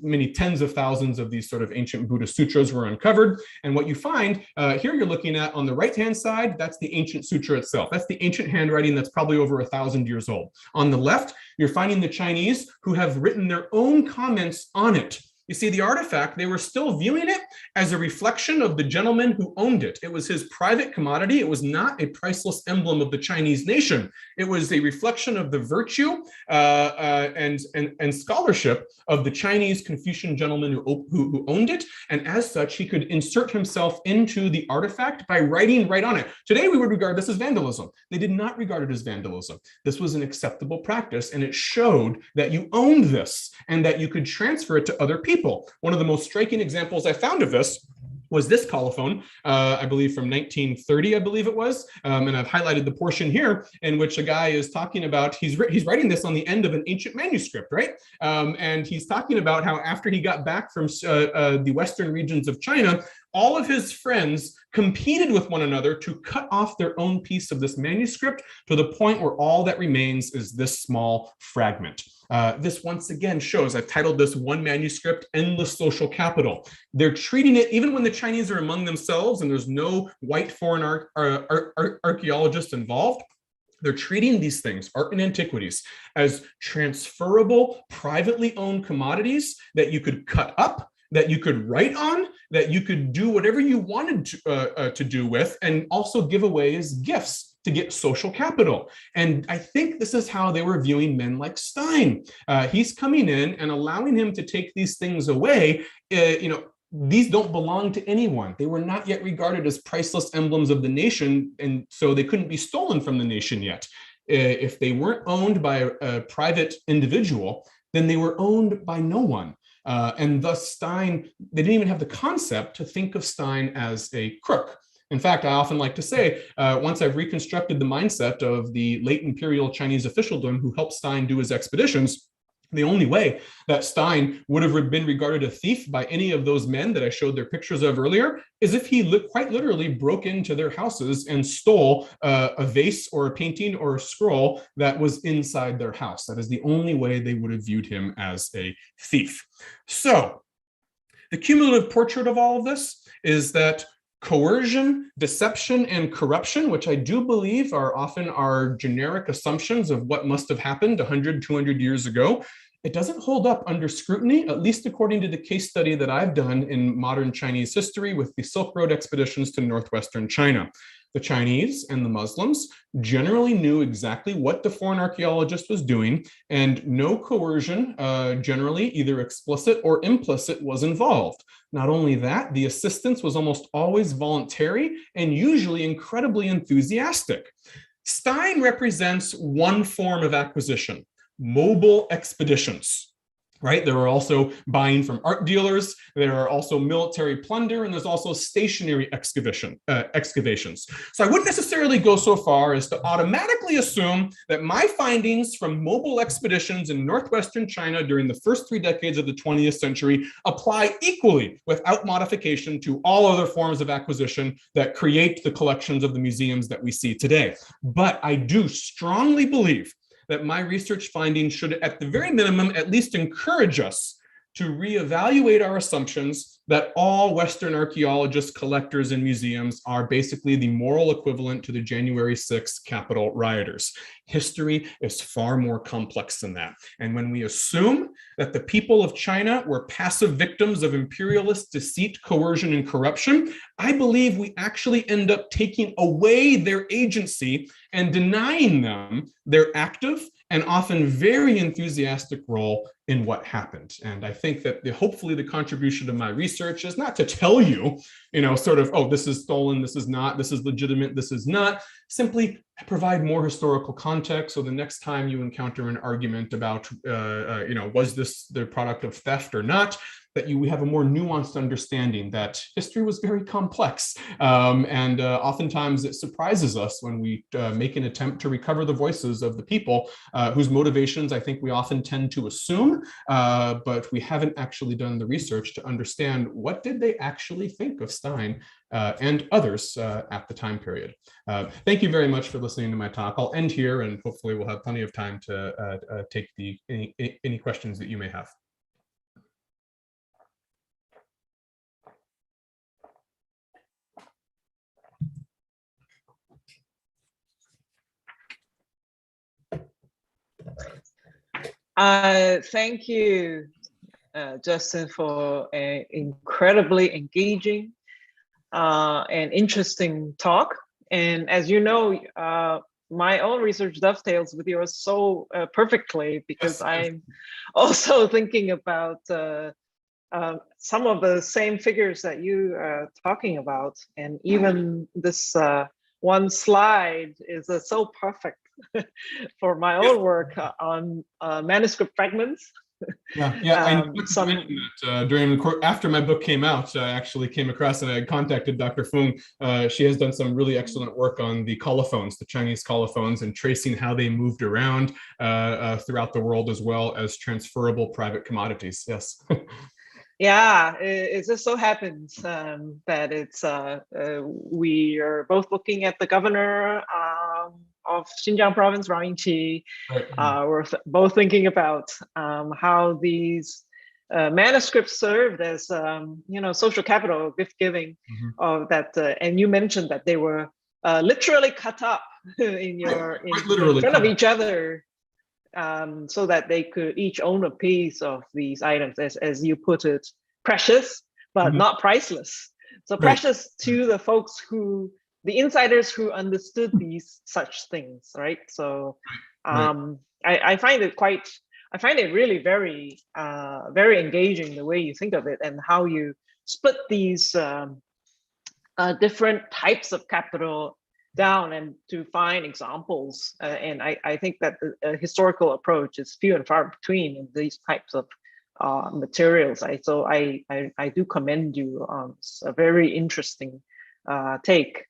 Many tens of thousands of these sort of ancient Buddhist sutras were uncovered. And what you find here, you're looking at on the right-hand side, that's the ancient sutra itself. That's the ancient handwriting that's probably over 1,000 years old. On the left, you're finding the Chinese who have written their own comments on it. You see, the artifact, they were still viewing it as a reflection of the gentleman who owned it. It was his private commodity. It was not a priceless emblem of the Chinese nation. It was a reflection of the virtue and scholarship of the Chinese Confucian gentleman who owned it. And as such, he could insert himself into the artifact by writing right on it. Today, we would regard this as vandalism. They did not regard it as vandalism. This was an acceptable practice, and it showed that you owned this and that you could transfer it to other people. One of the most striking examples I found of this was this colophon, I believe from 1930, I believe it was. And I've highlighted the portion here in which a guy is talking about, he's writing this on the end of an ancient manuscript, right? And he's talking about how after he got back from the western regions of China, all of his friends competed with one another to cut off their own piece of this manuscript to the point where all that remains is this small fragment. This once again shows, I've titled this one manuscript, Endless Social Capital. They're treating it, even when the Chinese are among themselves and there's no white foreign archaeologists involved, they're treating these things, art and antiquities, as transferable, privately owned commodities that you could cut up, that you could write on, that you could do whatever you wanted to do with, and also give away as gifts to get social capital. And I think this is how they were viewing men like Stein. He's coming in and allowing him to take these things away. These don't belong to anyone. They were not yet regarded as priceless emblems of the nation, and so they couldn't be stolen from the nation yet. If they weren't owned by a private individual, then they were owned by no one. And thus Stein, they didn't even have the concept to think of Stein as a crook. In fact, I often like to say, once I've reconstructed the mindset of the late imperial Chinese officialdom who helped Stein do his expeditions, the only way that Stein would have been regarded a thief by any of those men that I showed their pictures of earlier is if he quite literally broke into their houses and stole a vase or a painting or a scroll that was inside their house. That is the only way they would have viewed him as a thief. So the cumulative portrait of all of this is that coercion, deception, and corruption, which I do believe are often our generic assumptions of what must have happened 100, 200 years ago, it doesn't hold up under scrutiny, at least according to the case study that I've done in modern Chinese history with the Silk Road expeditions to northwestern China. The Chinese and the Muslims generally knew exactly what the foreign archaeologist was doing, and no coercion, generally either explicit or implicit, was involved. Not only that, the assistance was almost always voluntary and usually incredibly enthusiastic. Stein represents one form of acquisition, mobile expeditions. Right? There are also buying from art dealers. There are also military plunder, and there's also stationary excavations. So I wouldn't necessarily go so far as to automatically assume that my findings from mobile expeditions in northwestern China during the first 3 decades of the 20th century apply equally without modification to all other forms of acquisition that create the collections of the museums that we see today. But I do strongly believe that my research findings should, at the very minimum, at least encourage us to reevaluate our assumptions that all Western archaeologists, collectors, and museums are basically the moral equivalent to the January 6th Capitol rioters. History is far more complex than that. And when we assume that the people of China were passive victims of imperialist deceit, coercion, and corruption, I believe we actually end up taking away their agency and denying them their active and often very enthusiastic role in what happened. And I think that hopefully the contribution to my research is not to tell you, sort of, oh, this is stolen, this is not, this is legitimate, this is not, simply provide more historical context. So the next time you encounter an argument about, was this the product of theft or not, that we have a more nuanced understanding that history was very complex. And oftentimes it surprises us when we make an attempt to recover the voices of the people whose motivations I think we often tend to assume, but we haven't actually done the research to understand what did they actually think of Stein and others at the time period. Thank you very much for listening to my talk. I'll end here and hopefully we'll have plenty of time to take any questions that you may have. Thank you, Justin, for an incredibly engaging and interesting talk. And as you know, my own research dovetails with yours so perfectly, because I'm also thinking about some of the same figures that you are talking about. And even this one slide is so perfect for my own work on manuscript fragments Yeah. I know Some during the after my book came out, I actually came across and I contacted Dr. Fung. She has done some really excellent work on the colophones, the Chinese colophones, and tracing how they moved around throughout the world as well as transferable private commodities. Yes. Yeah, it just so happens that we are both looking at the governor of Xinjiang province, Rao Yingqi. Right. We're both thinking about how these manuscripts served as social capital, gift giving of that. And you mentioned that they were literally cut up in front of each other. So that they could each own a piece of these items, as you put it, precious, but not priceless. So precious to the folks the insiders who understood these such things, right? So I find it really very, very engaging the way you think of it and how you split these different types of capital down and to find examples. And I think that the historical approach is few and far between in these types of materials. So I do commend you on a very interesting take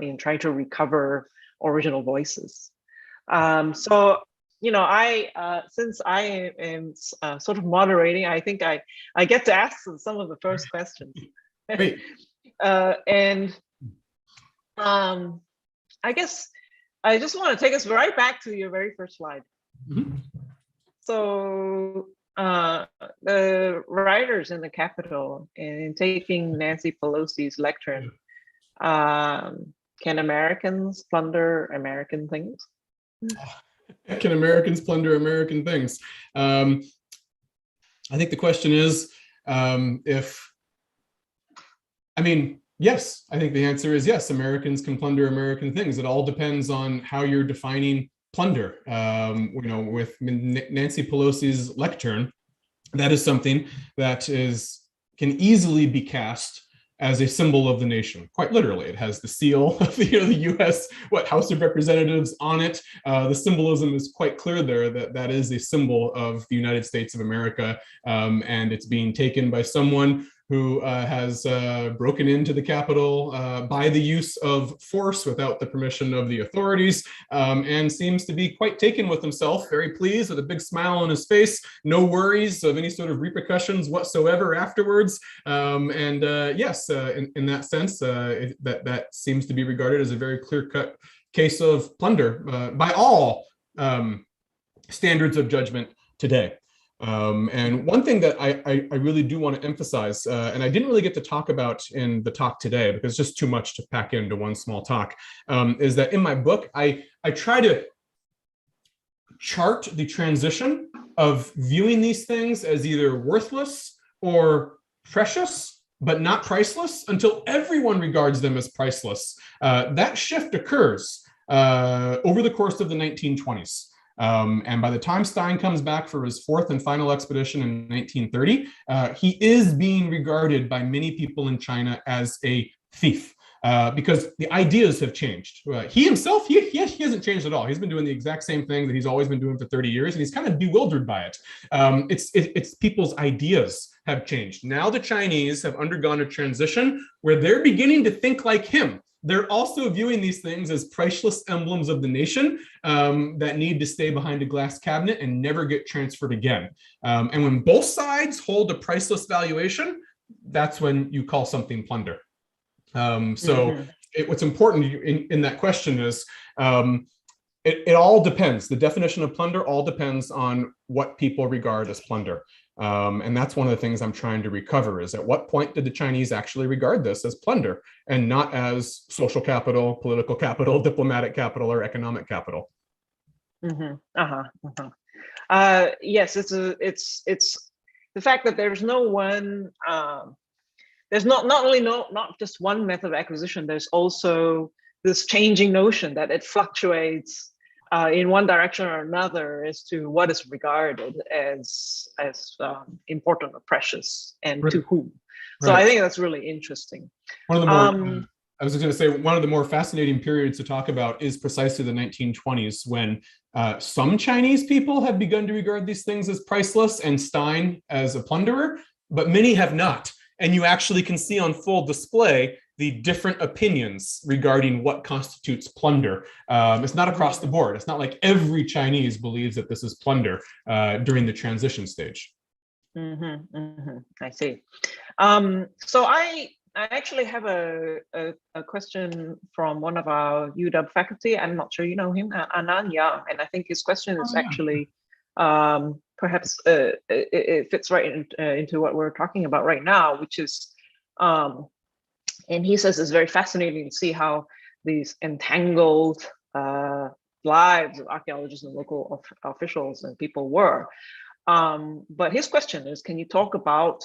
in trying to recover original voices. So, since I am sort of moderating, I think I get to ask some of the first questions. Great. I guess I just want to take us right back to your very first slide. So the writers in the Capitol, in taking Nancy Pelosi's lectern, can Americans plunder American things? Can Americans plunder American things? I think the question is yes, I think the answer is yes, Americans can plunder American things. It all depends on how you're defining plunder. With Nancy Pelosi's lectern, that is something that can easily be cast as a symbol of the nation. Quite literally, it has the seal of the U.S. House of Representatives on it. The symbolism is quite clear there that is a symbol of the United States of America, and it's being taken by someone who has broken into the Capitol by the use of force without the permission of the authorities, and seems to be quite taken with himself, very pleased with a big smile on his face, no worries of any sort of repercussions whatsoever afterwards. Yes, in that sense, that seems to be regarded as a very clear-cut case of plunder by all standards of judgment today. And one thing that I really do want to emphasize, and I didn't really get to talk about in the talk today because it's just too much to pack into one small talk, is that in my book, I try to chart the transition of viewing these things as either worthless or precious, but not priceless, until everyone regards them as priceless. That shift occurs over the course of the 1920s. And by the time Stein comes back for his fourth and final expedition in 1930, he is being regarded by many people in China as a thief. Because the ideas have changed. He himself, he hasn't changed at all. He's been doing the exact same thing that he's always been doing for 30 years, and he's kind of bewildered by it. It's people's ideas have changed. Now the Chinese have undergone a transition where they're beginning to think like him. They're also viewing these things as priceless emblems of the nation that need to stay behind a glass cabinet and never get transferred again. And when both sides hold a priceless valuation, that's when you call something plunder. What's important in that question is it all depends. The definition of plunder all depends on what people regard as plunder. And that's one of the things I'm trying to recover is at what point did the Chinese actually regard this as plunder and not as social capital, political capital, diplomatic capital, or economic capital? Yes, it's the fact that there's no one. There's not just one method of acquisition. There's also this changing notion that it fluctuates in one direction or another as to what is regarded as important or precious and to whom. So I think that's really interesting. One of the more I was going to say one of the more fascinating periods to talk about is precisely the 1920s, when some Chinese people have begun to regard these things as priceless and Stein as a plunderer, but many have not. And you actually can see on full display the different opinions regarding what constitutes plunder. It's not across the board. It's not like every Chinese believes that this is plunder during the transition stage. I see. So I actually have a question from one of our UW faculty. I'm not sure you know him, Anand Yang, and I think his question is actually perhaps it fits right into what we're talking about right now, which is, and he says it's very fascinating to see how these entangled lives of archaeologists and local officials and people were. But his question is, can you talk about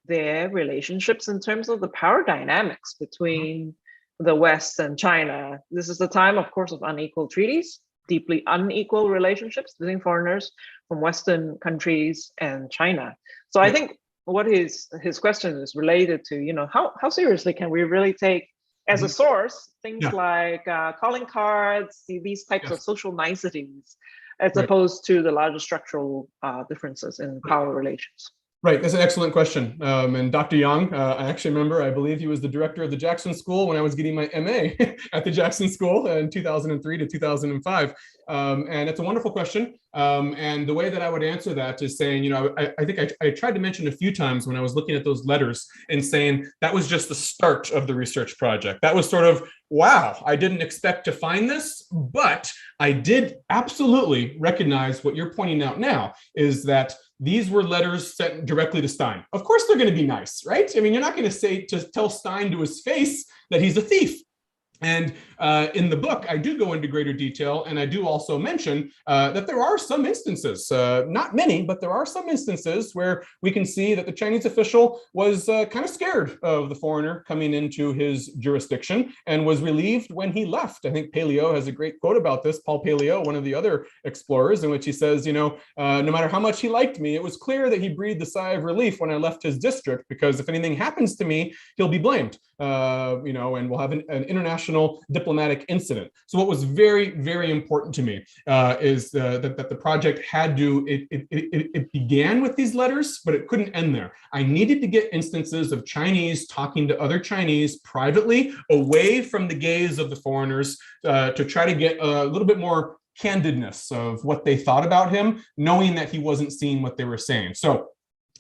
their relationships in terms of the power dynamics between the West and China? This is the time, of course, of unequal treaties, deeply unequal relationships between foreigners from Western countries and China. So I think what his question is related to, you know, how seriously can we really take as a source things like calling cards, these types of social niceties, as opposed to the larger structural differences in power relations? Right, that's an excellent question. And Dr. Yang, I actually remember, I believe he was the director of the Jackson School when I was getting my MA at the Jackson School in 2003 to 2005. And it's a wonderful question. And the way that I would answer that is saying, you know, I think I tried to mention a few times when I was looking at those letters and saying that was just the start of the research project. That was sort of, wow, I didn't expect to find this, but I did absolutely recognize what you're pointing out now is that these were letters sent directly to Stein. Of course, they're going to be nice, right? I mean, you're not going to tell Stein to his face that he's a thief. And in the book, I do go into greater detail, and I do also mention that there are some instances, not many, but there are some instances where we can see that the Chinese official was kind of scared of the foreigner coming into his jurisdiction and was relieved when he left. I think Paleo has a great quote about this, Paul Paleo, one of the other explorers, in which he says, you know, no matter how much he liked me, it was clear that he breathed a sigh of relief when I left his district, because if anything happens to me, he'll be blamed, you know, and we'll have an international diplomatic incident. So what was very, very important to me is that the project had to, it began with these letters, but it couldn't end there. I needed to get instances of Chinese talking to other Chinese privately, away from the gaze of the foreigners, to try to get a little bit more candidness of what they thought about him, knowing that he wasn't seeing what they were saying. So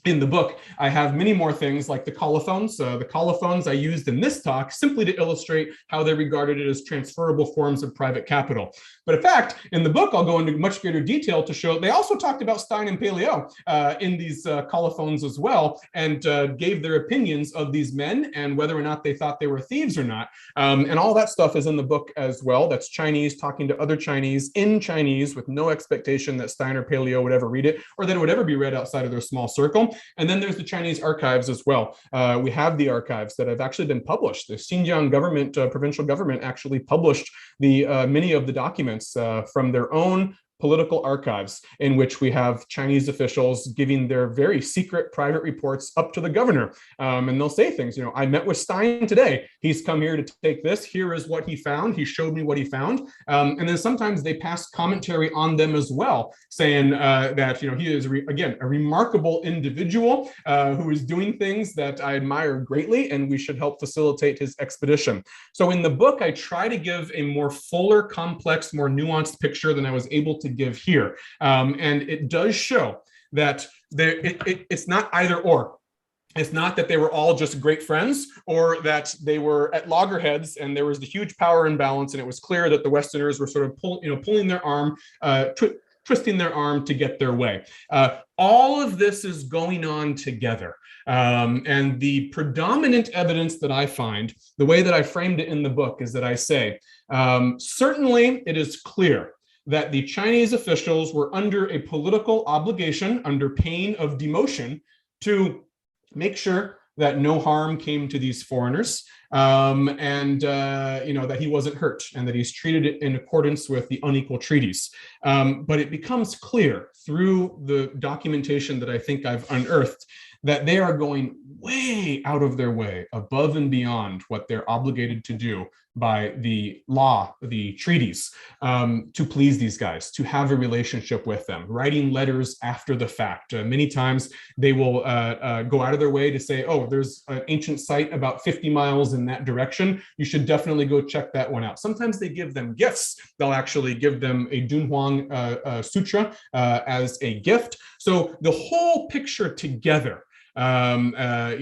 in the book, I have many more things like the colophons. The colophons I used in this talk simply to illustrate how they regarded it as transferable forms of private capital. But in fact, in the book, I'll go into much greater detail to show they also talked about Stein and Paleo in these colophons as well, and gave their opinions of these men and whether or not they thought they were thieves or not. And all that stuff is in the book as well. That's Chinese talking to other Chinese in Chinese with no expectation that Stein or Paleo would ever read it or that it would ever be read outside of their small circle. And then there's the Chinese archives as well. We have the archives that have actually been published. The Xinjiang government, provincial government, actually published the many of the documents from their own political archives, in which we have Chinese officials giving their very secret private reports up to the governor. And they'll say things, you know, I met with Stein today. He's come here to take this. Here is what he found. He showed me what he found. And then sometimes they pass commentary on them as well, saying that, you know, he is, again, a remarkable individual who is doing things that I admire greatly, and we should help facilitate his expedition. So in the book, I try to give a more fuller, complex, more nuanced picture than I was able to give here. And it does show that it's not either or. It's not that they were all just great friends, or that they were at loggerheads and there was the huge power imbalance, and it was clear that the Westerners were sort of pulling their arm, twisting their arm to get their way. All of this is going on together. And the predominant evidence that I find, the way that I framed it in the book, is that I say, certainly it is clear that the Chinese officials were under a political obligation, under pain of demotion, to make sure that no harm came to these foreigners, and you know, that he wasn't hurt, and that he's treated it in accordance with the unequal treaties. But it becomes clear through the documentation that I think I've unearthed that they are going way out of their way, above and beyond what they're obligated to do by the law, the treaties, to please these guys, to have a relationship with them, writing letters after the fact. Many times they will go out of their way to say, oh, there's an ancient site about 50 miles in that direction. You should definitely go check that one out. Sometimes they give them gifts. They'll actually give them a Dunhuang Sutra as a gift. So the whole picture together, I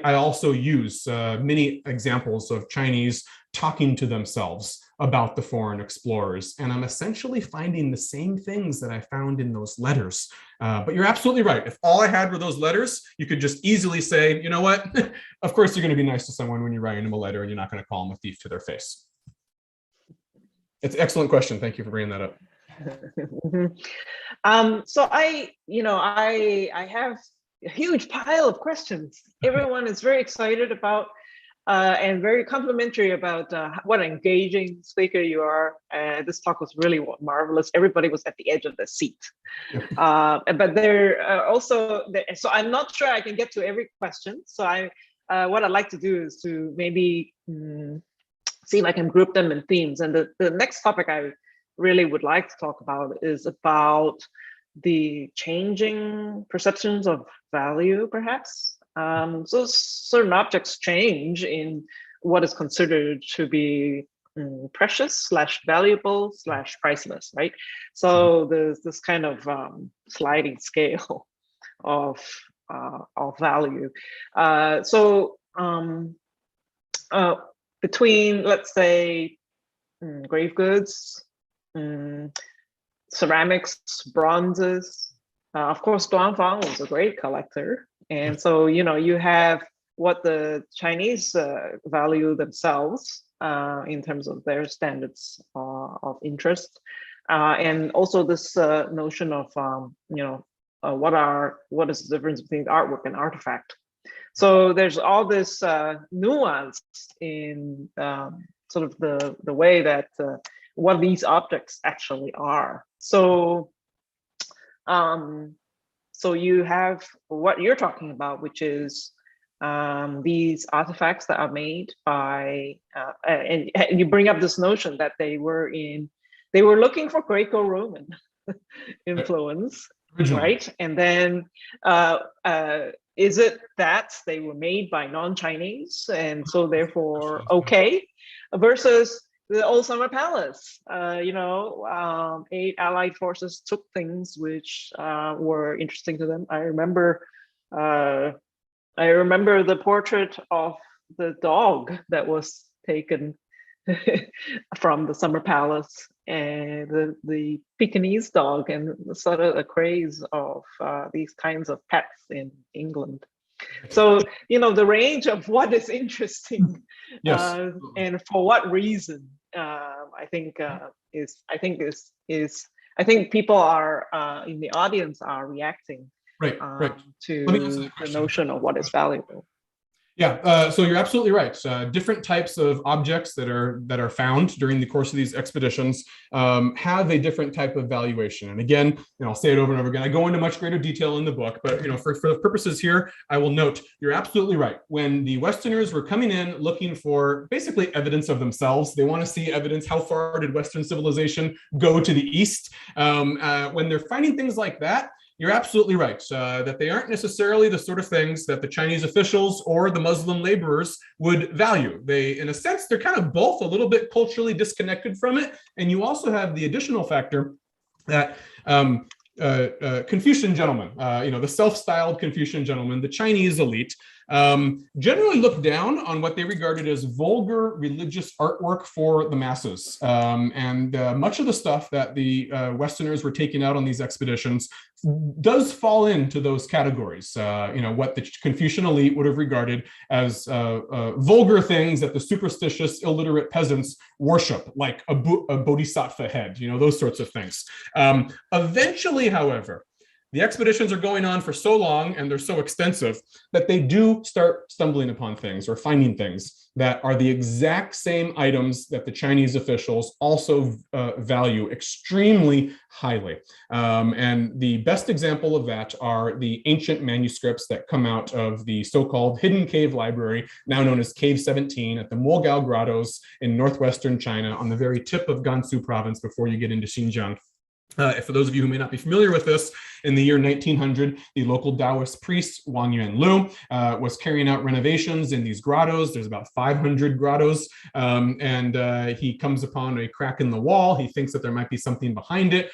also use many examples of Chinese talking to themselves about the foreign explorers, and I'm essentially finding the same things that I found in those letters. But you're absolutely right. If all I had were those letters, you could just easily say, you know what? Of course, you're going to be nice to someone when you're writing them a letter, and you're not going to call them a thief to their face. It's an excellent question. Thank you for bringing that up. So I have a huge pile of questions. Everyone is very excited about and very complimentary about what an engaging speaker you are. This talk was really marvelous. Everybody was at the edge of their seat. But there are also, so I'm not sure I can get to every question. So what I'd like to do is to maybe see if I can group them in themes. And the next topic I really would like to talk about is about the changing perceptions of value, perhaps. So certain objects change in what is considered to be precious / valuable / priceless, right? So there's this kind of sliding scale of value. Between, let's say, grave goods, ceramics, bronzes. Of course, Duanfang was a great collector. And so, you have what the Chinese value themselves in terms of their standards of interest. And also this notion of, what is the difference between artwork and artifact? So there's all this nuance in sort of the way that what these objects actually are. So you have what you're talking about, which is these artifacts that are made by, and you bring up this notion that they were looking for Greco-Roman influence, right? And then is it that they were made by non-Chinese and so therefore okay, versus the old summer palace? 8 allied forces took things which were interesting to them. I remember the portrait of the dog that was taken from the summer palace, and the Pekingese dog, and sort of a craze of these kinds of pets in England. So the range of what is interesting, yes, and for what reason, I think people are in the audience are reacting to the notion of what is valuable. Yeah, so you're absolutely right. Different types of objects that are found during the course of these expeditions have a different type of valuation. And again, I'll say it over and over again. I go into much greater detail in the book, but for the purposes here, I will note you're absolutely right. When the Westerners were coming in looking for basically evidence of themselves, they want to see evidence. How far did Western civilization go to the east? When they're finding things like that, you're absolutely right, that they aren't necessarily the sort of things that the Chinese officials or the Muslim laborers would value. In a sense, they're kind of both a little bit culturally disconnected from it. And you also have the additional factor that Confucian gentlemen, the self-styled Confucian gentlemen, the Chinese elite, generally look down on what they regarded as vulgar religious artwork for the masses. And much of the stuff that the Westerners were taking out on these expeditions does fall into those categories. What the Confucian elite would have regarded as vulgar things that the superstitious, illiterate peasants worship, like a bodhisattva head, those sorts of things. Eventually, however, the expeditions are going on for so long and they're so extensive that they do start stumbling upon things or finding things that are the exact same items that the Chinese officials also value extremely highly. And the best example of that are the ancient manuscripts that come out of the so-called Hidden Cave Library, now known as Cave 17, at the Mogao Grottos in northwestern China on the very tip of Gansu province before you get into Xinjiang. For those of you who may not be familiar with this, in the year 1900, the local Taoist priest, Wang Yuanlu, was carrying out renovations in these grottos. There's about 500 grottos, and he comes upon a crack in the wall. He thinks that there might be something behind it,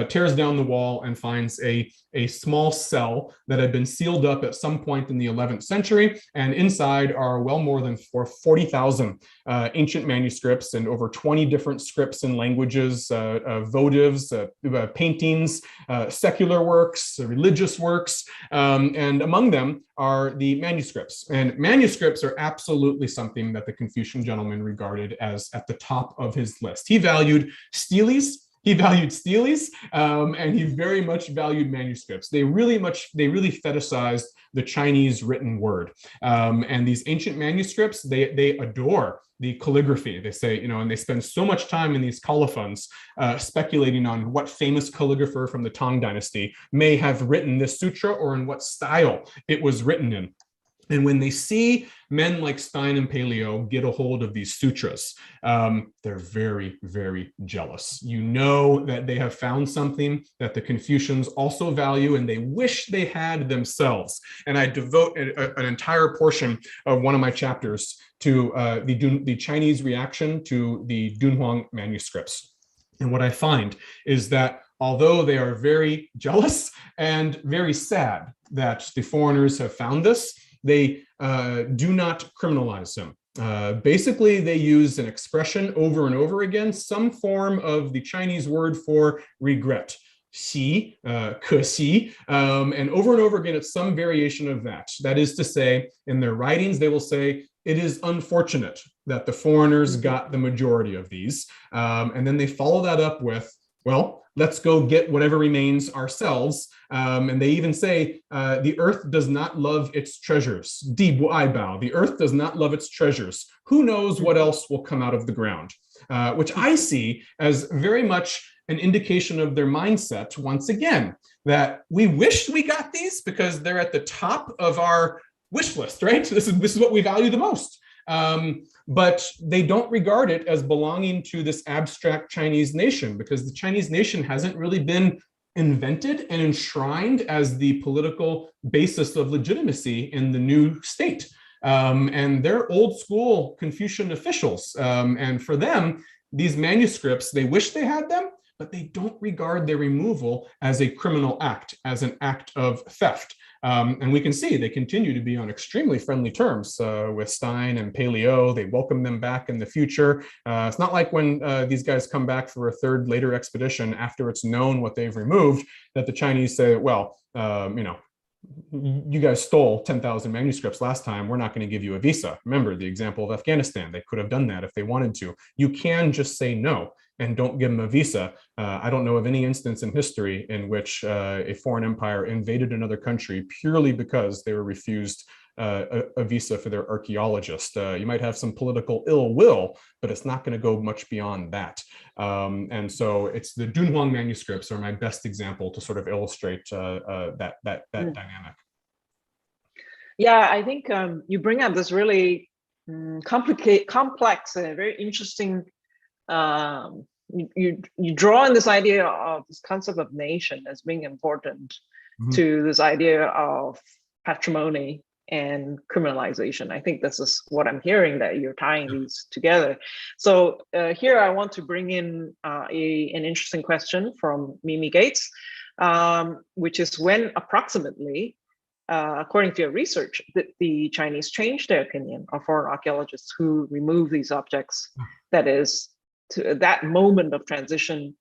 tears down the wall and finds a small cell that had been sealed up at some point in the 11th century. And inside are well more than 40,000 ancient manuscripts and over 20 different scripts and languages, votives, paintings, secular works, religious works, and among them are the manuscripts. And manuscripts are absolutely something that the Confucian gentleman regarded as at the top of his list. He valued steles. He valued steles, and he very much valued manuscripts. They really fetishized the Chinese written word. And these ancient manuscripts, they adore the calligraphy. They say, and they spend so much time in these colophons speculating on what famous calligrapher from the Tang Dynasty may have written this sutra or in what style it was written in. And when they see men like Stein and Paleo get a hold of these sutras, they're very, very jealous. You know that they have found something that the Confucians also value and they wish they had themselves. And I devote an entire portion of one of my chapters to the Chinese reaction to the Dunhuang manuscripts. And what I find is that although they are very jealous and very sad that the foreigners have found this, they do not criminalize him. Basically, they use an expression over and over again, some form of the Chinese word for regret, xi, 可惜, and over again, it's some variation of that. That is to say, in their writings, they will say, it is unfortunate that the foreigners got the majority of these. And then they follow that up with, well, let's go get whatever remains ourselves. And they even say, the earth does not love its treasures. Di bu ai bao. The earth does not love its treasures. Who knows what else will come out of the ground? Which I see as very much an indication of their mindset, once again, that we wish we got these because they're at the top of our wish list, right? This is what we value the most. But they don't regard it as belonging to this abstract Chinese nation because the Chinese nation hasn't really been invented and enshrined as the political basis of legitimacy in the new state. And they're old school Confucian officials. And for them, these manuscripts, they wish they had them, but they don't regard their removal as a criminal act, as an act of theft. And we can see they continue to be on extremely friendly terms with Stein and Paleo. They welcome them back in the future. It's not like when these guys come back for a third later expedition after it's known what they've removed, that the Chinese say, well, you guys stole 10,000 manuscripts last time. We're not going to give you a visa. Remember the example of Afghanistan. They could have done that if they wanted to. You can just say no and don't give them a visa. I don't know of any instance in history in which a foreign empire invaded another country purely because they were refused a visa for their archaeologist. You might have some political ill will, but it's not going to go much beyond that. And so it's the Dunhuang manuscripts are my best example to sort of illustrate that dynamic. Yeah, I think you bring up this really complex, very interesting. You draw in this idea of this concept of nation as being important to this idea of patrimony and criminalization. I think this is what I'm hearing, that you're tying these together. So here I want to bring in an interesting question from Mimi Gates, which is when approximately, according to your research, the Chinese changed their opinion of foreign archaeologists who remove these objects, that is, to that moment of transition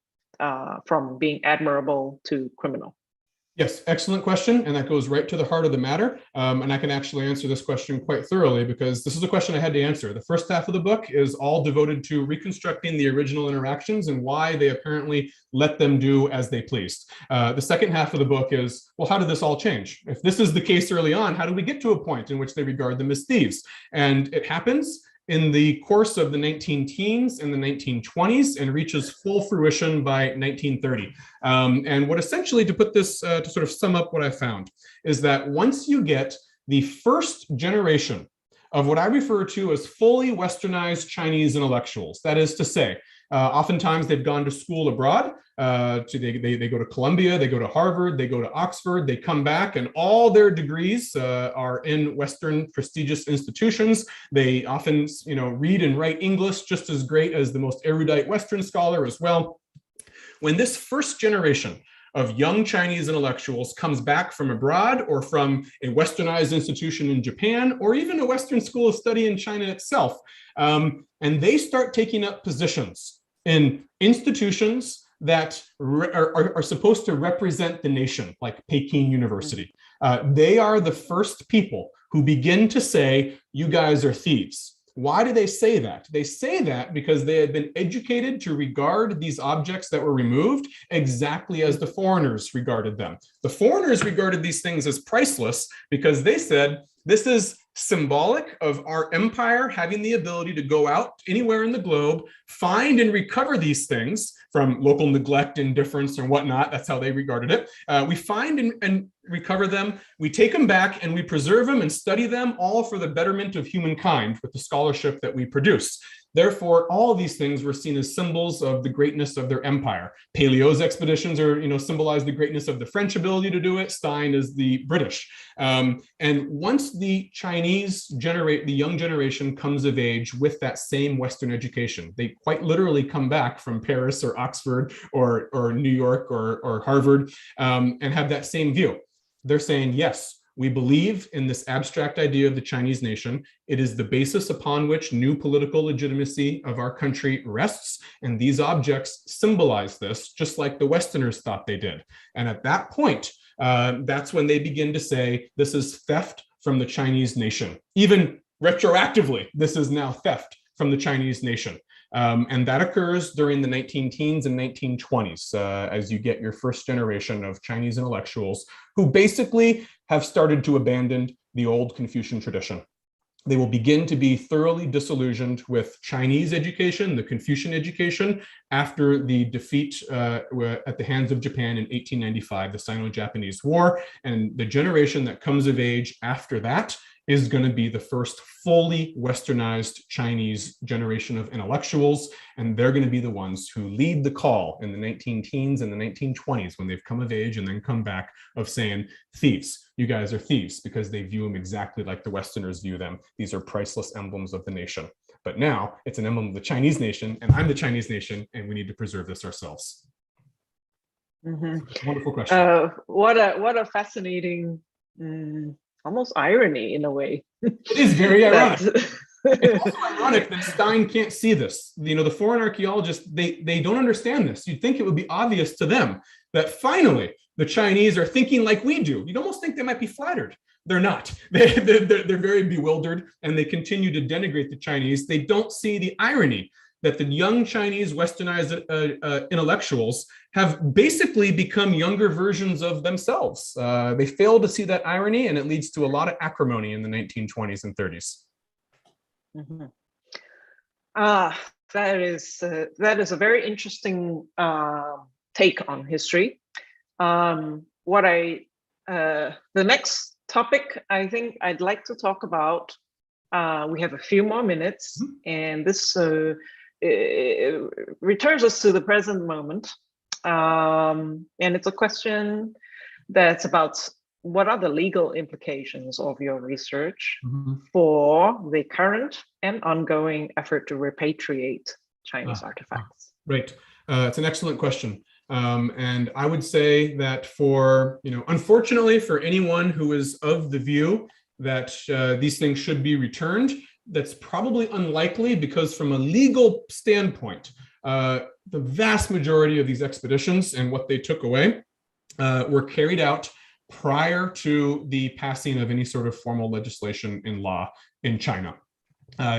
from being admirable to criminal. Yes, excellent question. And that goes right to the heart of the matter. And I can actually answer this question quite thoroughly because this is a question I had to answer. The first half of the book is all devoted to reconstructing the original interactions and why they apparently let them do as they pleased. The second half of the book is, well, how did this all change? If this is the case early on, how do we get to a point in which they regard them as thieves? And it happens in the course of the 19-teens and the 1920s and reaches full fruition by 1930. And what essentially, to put this, to sort of sum up what I found, is that once you get the first generation of what I refer to as fully westernized Chinese intellectuals, that is to say, oftentimes they've gone to school abroad. They go to Columbia, they go to Harvard, they go to Oxford, they come back, and all their degrees are in Western prestigious institutions. They often, read and write English just as great as the most erudite Western scholar as well. When this first generation of young Chinese intellectuals comes back from abroad or from a westernized institution in Japan or even a Western school of study in China itself, and they start taking up positions in institutions that are supposed to represent the nation, like Peking University. They are the first people who begin to say, you guys are thieves. Why do they say that? They say that because they had been educated to regard these objects that were removed exactly as the foreigners regarded them. The foreigners regarded these things as priceless because they said, this is symbolic of our empire having the ability to go out anywhere in the globe, find and recover these things from local neglect, indifference, and whatnot. That's how they regarded it. We find and recover them, we take them back, and we preserve them and study them, all for the betterment of humankind with the scholarship that we produce. Therefore, all of these things were seen as symbols of the greatness of their empire. Paley's expeditions symbolize the greatness of the French ability to do it. Stein is the British. And once the the young generation comes of age with that same Western education, they quite literally come back from Paris or Oxford or New York or Harvard and have that same view. They're saying, yes, we believe in this abstract idea of the Chinese nation. It is the basis upon which new political legitimacy of our country rests. And these objects symbolize this, just like the Westerners thought they did. And at that point, that's when they begin to say, this is theft from the Chinese nation. Even retroactively, this is now theft from the Chinese nation. And that occurs during the 19-teens and 1920s as you get your first generation of Chinese intellectuals who basically have started to abandon the old Confucian tradition. They will begin to be thoroughly disillusioned with Chinese education, the Confucian education, after the defeat at the hands of Japan in 1895, the Sino-Japanese War. And the generation that comes of age after that is going to be the first fully westernized Chinese generation of intellectuals. And they're going to be the ones who lead the call in the 19-teens and the 1920s when they've come of age and then come back of saying, thieves, you guys are thieves, because they view them exactly like the Westerners view them. These are priceless emblems of the nation. But now it's an emblem of the Chinese nation, and I'm the Chinese nation, and we need to preserve this ourselves. Mm-hmm. Wonderful question. What a fascinating, almost irony in a way. It is very ironic. It's also ironic that Stein can't see this. The foreign archaeologists, they don't understand this. You'd think it would be obvious to them that finally the Chinese are thinking like we do. You'd almost think they might be flattered. They're not. They're very bewildered, and they continue to denigrate the Chinese. They don't see the irony that the young Chinese westernized intellectuals have basically become younger versions of themselves. They fail to see that irony, and it leads to a lot of acrimony in the 1920s and 30s. Mm-hmm. That is a very interesting take on history. The next topic I think I'd like to talk about, we have a few more minutes, and this returns us to the present moment. And it's a question that's about what are the legal implications of your research for the current and ongoing effort to repatriate Chinese artifacts? Right. It's an excellent question. And I would say that for, unfortunately for anyone who is of the view that these things should be returned, that's probably unlikely, because from a legal standpoint, the vast majority of these expeditions and what they took away were carried out prior to the passing of any sort of formal legislation in law in China.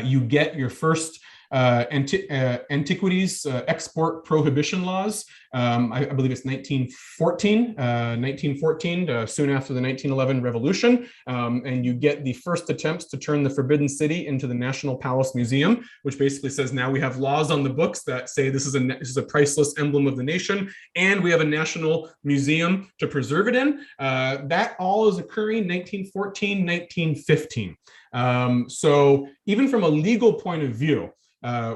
You get your first antiquities export prohibition laws. I believe it's 1914, soon after the 1911 revolution. And you get the first attempts to turn the Forbidden City into the National Palace Museum, which basically says now we have laws on the books that say this is a priceless emblem of the nation, and we have a national museum to preserve it in. That all is occurring 1914, 1915. So even from a legal point of view,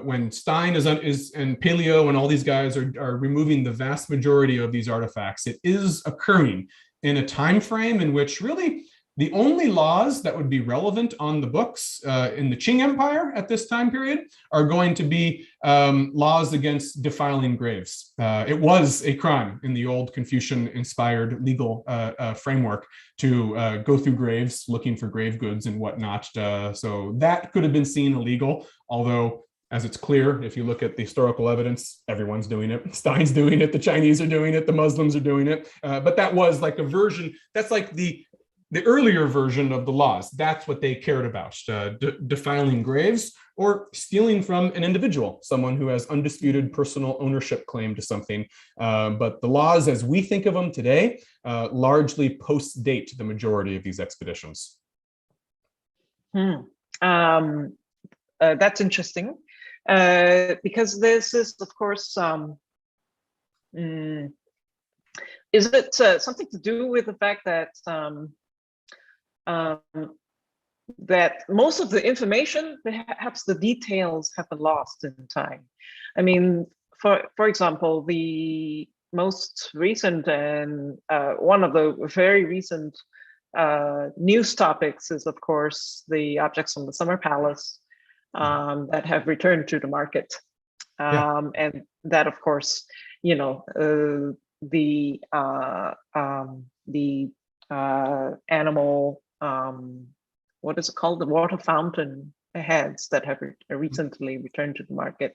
when Stein and Paleo and all these guys are removing the vast majority of these artifacts, it is occurring in a time frame in which really the only laws that would be relevant on the books in the Qing Empire at this time period are going to be laws against defiling graves. It was a crime in the old Confucian-inspired legal framework to go through graves looking for grave goods and whatnot. So that could have been seen illegal, although as it's clear, if you look at the historical evidence, everyone's doing it. Stein's doing it, the Chinese are doing it, the Muslims are doing it. But that was like a version, that's like the earlier version of the laws. That's what they cared about, defiling graves or stealing from an individual, someone who has undisputed personal ownership claim to something. But the laws as we think of them today largely post-date the majority of these expeditions. That's interesting. Because this is, of course, is it something to do with the fact that that most of the information, perhaps the details, have been lost in time? I mean, for example, the most recent and one of the very recent news topics is, of course, the objects from the Summer Palace that have returned to the market. And that, of course, you know, the animal, what is it called? The water fountain heads that have recently returned to the market.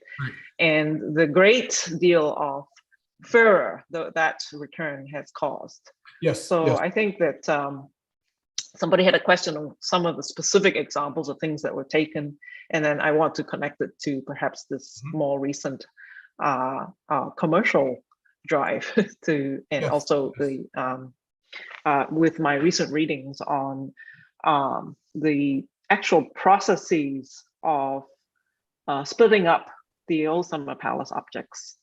And the great deal of furor that return has caused. So I think that somebody had a question on some of the specific examples of things that were taken, and then I want to connect it to perhaps this more recent commercial drive to, and also the with my recent readings on the actual processes of splitting up the old Summer Palace objects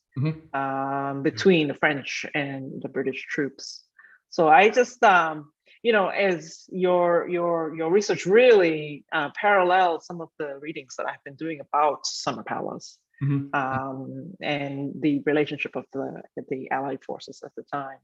between the French and the British troops. So I just you know, as your research really parallels some of the readings that I've been doing about Summer Palace and the relationship of the Allied forces at the time.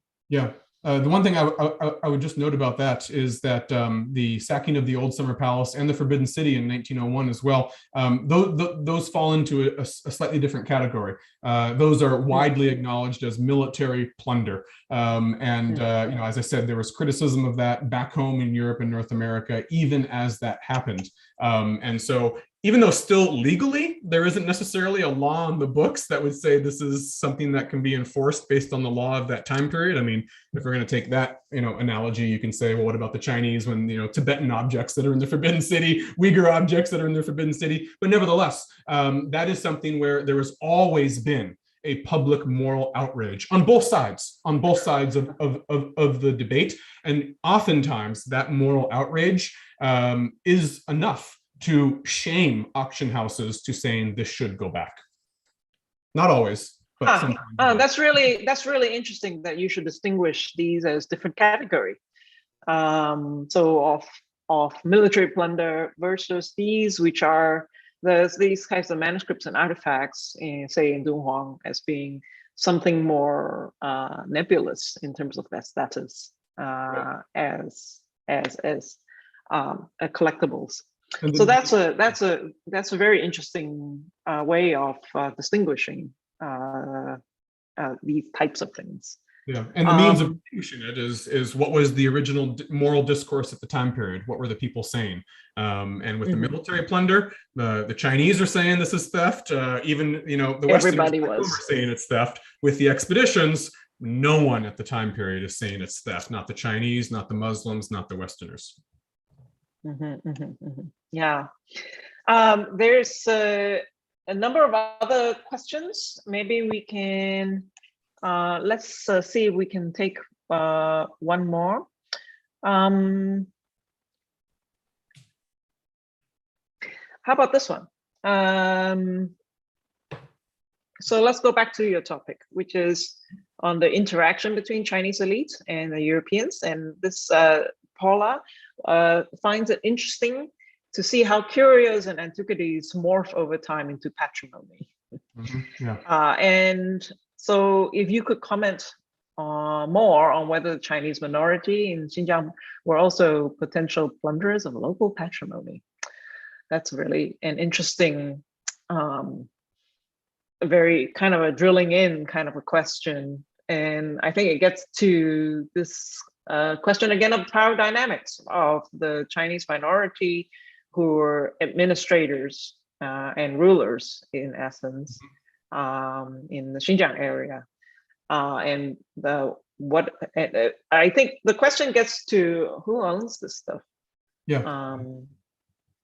The one thing I would just note about that is that the sacking of the old Summer Palace and the Forbidden City in 1901 as well, those fall into a slightly different category. Those are widely acknowledged as military plunder. You know, as I said, there was criticism of that back home in Europe and North America, even as that happened. And so even though still legally, there isn't necessarily a law on the books that would say this is something that can be enforced based on the law of that time period. I mean, if we're going to take that, you know, analogy, you can say, well, what about the Chinese when, you know, Tibetan objects that are in the Forbidden City, Uyghur objects that are in the Forbidden City? But nevertheless, that is something where there has always been a public moral outrage on both sides of the debate. And oftentimes that moral outrage is enough to shame auction houses to saying this should go back. Not always, but sometimes. That's really interesting that you should distinguish these as different categories. So of military plunder versus these, which are these kinds of manuscripts and artifacts, say in Dunhuang, as being something more nebulous in terms of their status as collectibles. So that's a very interesting way of distinguishing these types of things. And the means of distinguishing it is what was the original moral discourse at the time period? What were the people saying? And with the military plunder, the Chinese are saying this is theft. Even, you know, the Westerners were saying it's theft. With the expeditions, no one at the time period is saying it's theft, not the Chinese, not the Muslims, not the Westerners. Yeah. There's a number of other questions. Maybe we can, let's see if we can take one more. How about this one? So let's go back to your topic, which is on the interaction between Chinese elite and the Europeans. And this Paula finds it interesting to see how curios and antiquities morph over time into patrimony. And so if you could comment more on whether the Chinese minority in Xinjiang were also potential plunderers of local patrimony. That's really an interesting, very kind of a drilling in kind of a question. And I think it gets to this question again of power dynamics of the Chinese minority who were administrators and rulers in essence in the Xinjiang area. And I think the question gets to who owns this stuff. Yeah.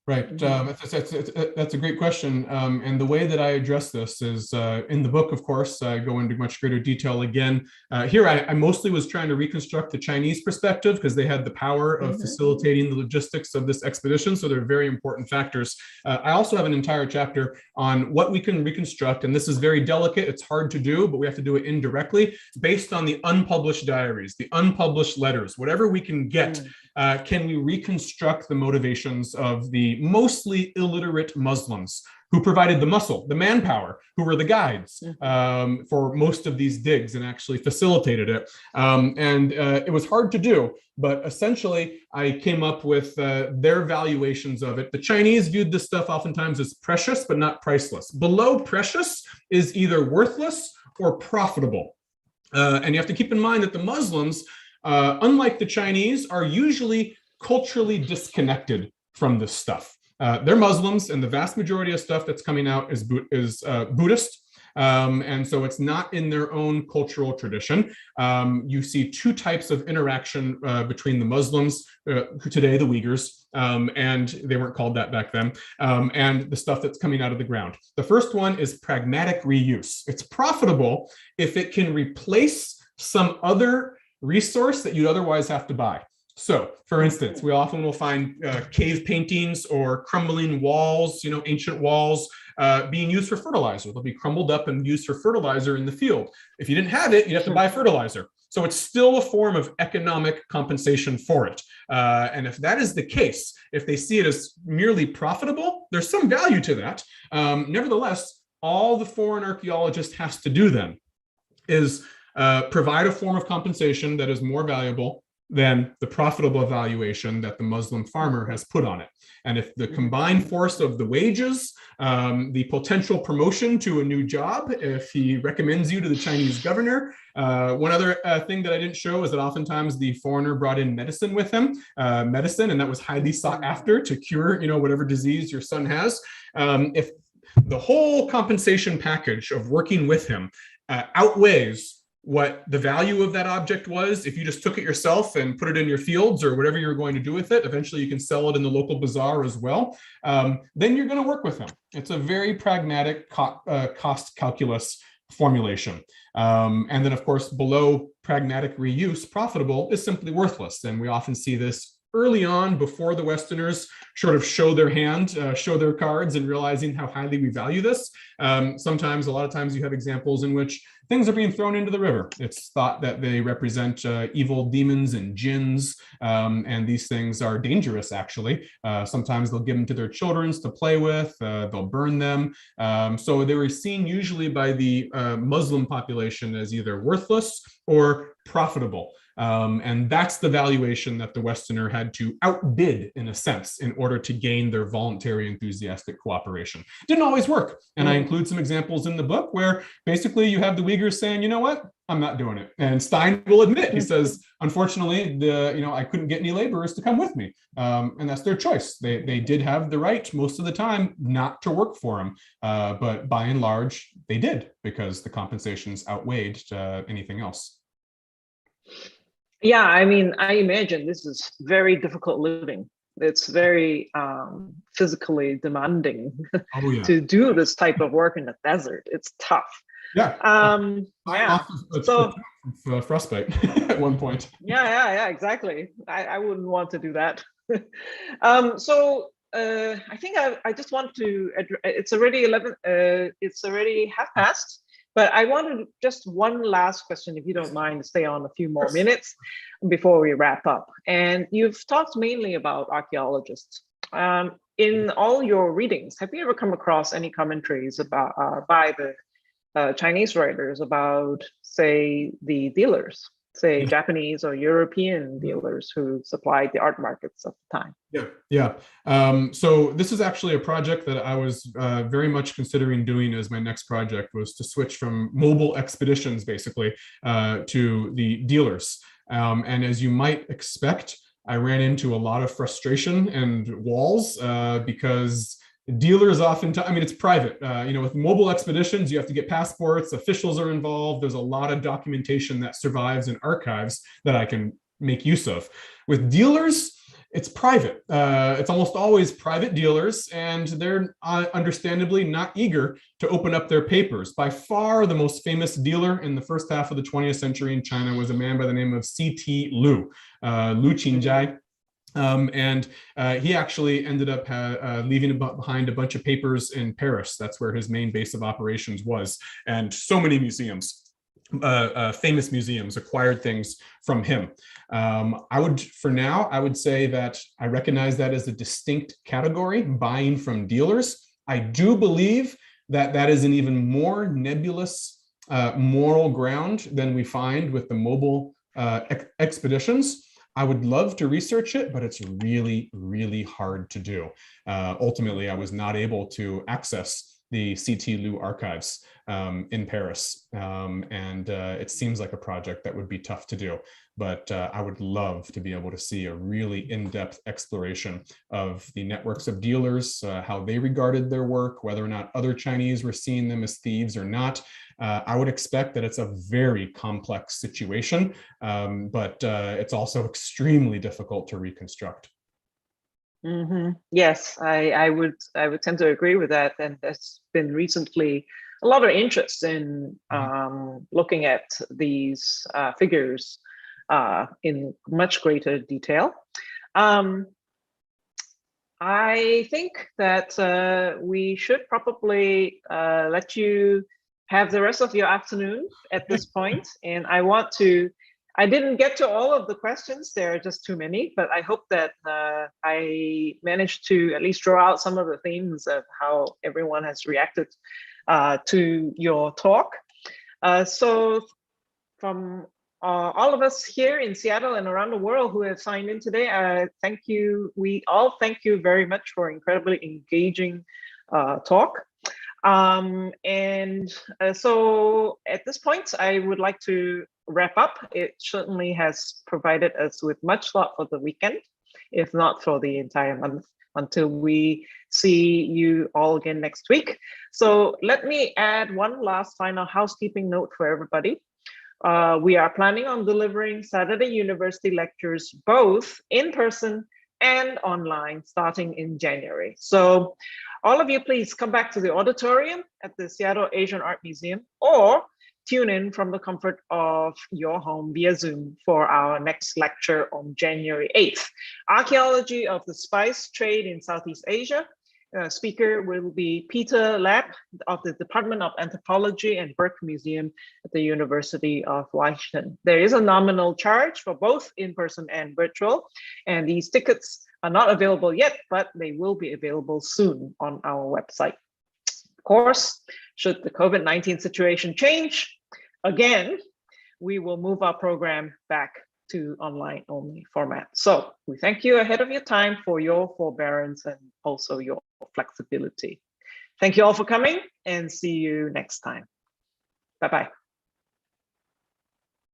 Right. That's a great question. And the way that I address this is in the book, of course, I go into much greater detail again. Here, I mostly was trying to reconstruct the Chinese perspective because they had the power of facilitating the logistics of this expedition. So they're very important factors. I also have an entire chapter on what we can reconstruct. And this is very delicate. It's hard to do, but we have to do it indirectly based on the unpublished diaries, the unpublished letters, whatever we can get. Can we reconstruct the motivations of the mostly illiterate Muslims who provided the muscle, the manpower, who were the guides for most of these digs and actually facilitated it. It was hard to do, but essentially I came up with their valuations of it. The Chinese viewed this stuff oftentimes as precious, but not priceless. Below precious is either worthless or profitable. And you have to keep in mind that the Muslims, unlike the Chinese, are usually culturally disconnected from this stuff. They're Muslims, and the vast majority of stuff that's coming out is Buddhist. And so it's not in their own cultural tradition. You see two types of interaction between the Muslims, today the Uyghurs, and they weren't called that back then, and the stuff that's coming out of the ground. The first one is pragmatic reuse. It's profitable if it can replace some other resource that you'd otherwise have to buy. So, for instance, we often will find cave paintings or crumbling walls, ancient walls being used for fertilizer. They'll be crumbled up and used for fertilizer in the field. If you didn't have it, you'd have to buy fertilizer. So it's still a form of economic compensation for it. And if that is the case, if they see it as merely profitable, there's some value to that. Nevertheless, all the foreign archaeologist has to do then is provide a form of compensation that is more valuable than the profitable valuation that the Muslim farmer has put on it. And if the combined force of the wages, the potential promotion to a new job, if he recommends you to the Chinese governor, one other thing that I didn't show is that oftentimes the foreigner brought in medicine with him, and that was highly sought after to cure, whatever disease your son has. If the whole compensation package of working with him outweighs what the value of that object was, if you just took it yourself and put it in your fields or whatever you're going to do with it, eventually you can sell it in the local bazaar as well, then you're going to work with him. It's a very pragmatic cost calculus formulation. And then, of course, below pragmatic reuse, profitable is simply worthless. And we often see this early on before the Westerners sort of show their hand, show their cards and realizing how highly we value this. Sometimes, a lot of times you have examples in which things are being thrown into the river. It's thought that they represent evil demons and jinns, and these things are dangerous, actually. Sometimes they'll give them to their children to play with, they'll burn them. So they were seen usually by the Muslim population as either worthless or profitable. And that's the valuation that the Westerner had to outbid, in a sense, in order to gain their voluntary enthusiastic cooperation. Didn't always work. And I include some examples in the book where basically you have the Uyghurs saying, you know what, I'm not doing it. And Stein will admit, he says, unfortunately, I couldn't get any laborers to come with me. And that's their choice. They did have the right most of the time not to work for him. But by and large, they did, because the compensations outweighed anything else. Yeah, I mean, I imagine this is very difficult living. It's very physically demanding Oh yeah, to do this type of work in the desert. It's tough. yeah. I'm Yeah. off of So frostbite at one point. yeah, exactly. I wouldn't want to do that. I think I just want to, it's already 11, it's already half past, but I wanted just one last question, if you don't mind, to stay on a few more minutes before we wrap up. And you've talked mainly about archaeologists. In all your readings, have you ever come across any commentaries about by the Chinese writers about, say, the dealers, say Japanese or European dealers who supplied the art markets of the time? Yeah, yeah. So this is actually a project that I was very much considering doing as my next project, was to switch from mobile expeditions, basically, to the dealers. And as you might expect, I ran into a lot of frustration and walls because dealers oftentimes, I mean, it's private. With mobile expeditions, you have to get passports, officials are involved. There's a lot of documentation that survives in archives that I can make use of. With dealers, it's private. It's almost always private dealers, and they're understandably not eager to open up their papers. By far, the most famous dealer in the first half of the 20th century in China was a man by the name of C.T. Lu, Lu Qingjai. And he actually ended up leaving behind a bunch of papers in Paris. That's where his main base of operations was. And so many museums, famous museums, acquired things from him. For now, I would say that I recognize that as a distinct category, buying from dealers. I do believe that that is an even more nebulous moral ground than we find with the mobile expeditions. I would love to research it, but it's really, really hard to do. Ultimately, I was not able to access the C.T. Lu archives in Paris. And it seems like a project that would be tough to do. But I would love to be able to see a really in-depth exploration of the networks of dealers, how they regarded their work, whether or not other Chinese were seeing them as thieves or not. I would expect that it's a very complex situation, but it's also extremely difficult to reconstruct. Yes, I would tend to agree with that, and there's been recently a lot of interest in looking at these figures in much greater detail. I think that we should probably let you have the rest of your afternoon at this point, and I didn't get to all of the questions. There are just too many, but I hope that I managed to at least draw out some of the themes of how everyone has reacted to your talk. So from all of us here in Seattle and around the world who have signed in today, thank you. We all thank you very much for incredibly engaging talk. So at this point, I would like to wrap up. It certainly has provided us with much thought for the weekend, if not for the entire month, until we see you all again next week. So let me add one last final housekeeping note for everybody. We are planning on delivering Saturday University lectures both in person and online starting in January. So all of you, please come back to the auditorium at the Seattle Asian Art Museum, or tune in from the comfort of your home via Zoom for our next lecture on January 8th. Archaeology of the Spice Trade in Southeast Asia. Speaker will be Peter Lapp of the Department of Anthropology and Burke Museum at the University of Washington. There is a nominal charge for both in-person and virtual, and these tickets are not available yet, but they will be available soon on our website. Of course, should the COVID-19 situation change, again, we will move our program back to online only format. So we thank you ahead of your time for your forbearance and also your flexibility. Thank you all for coming, and see you next time. Bye-bye.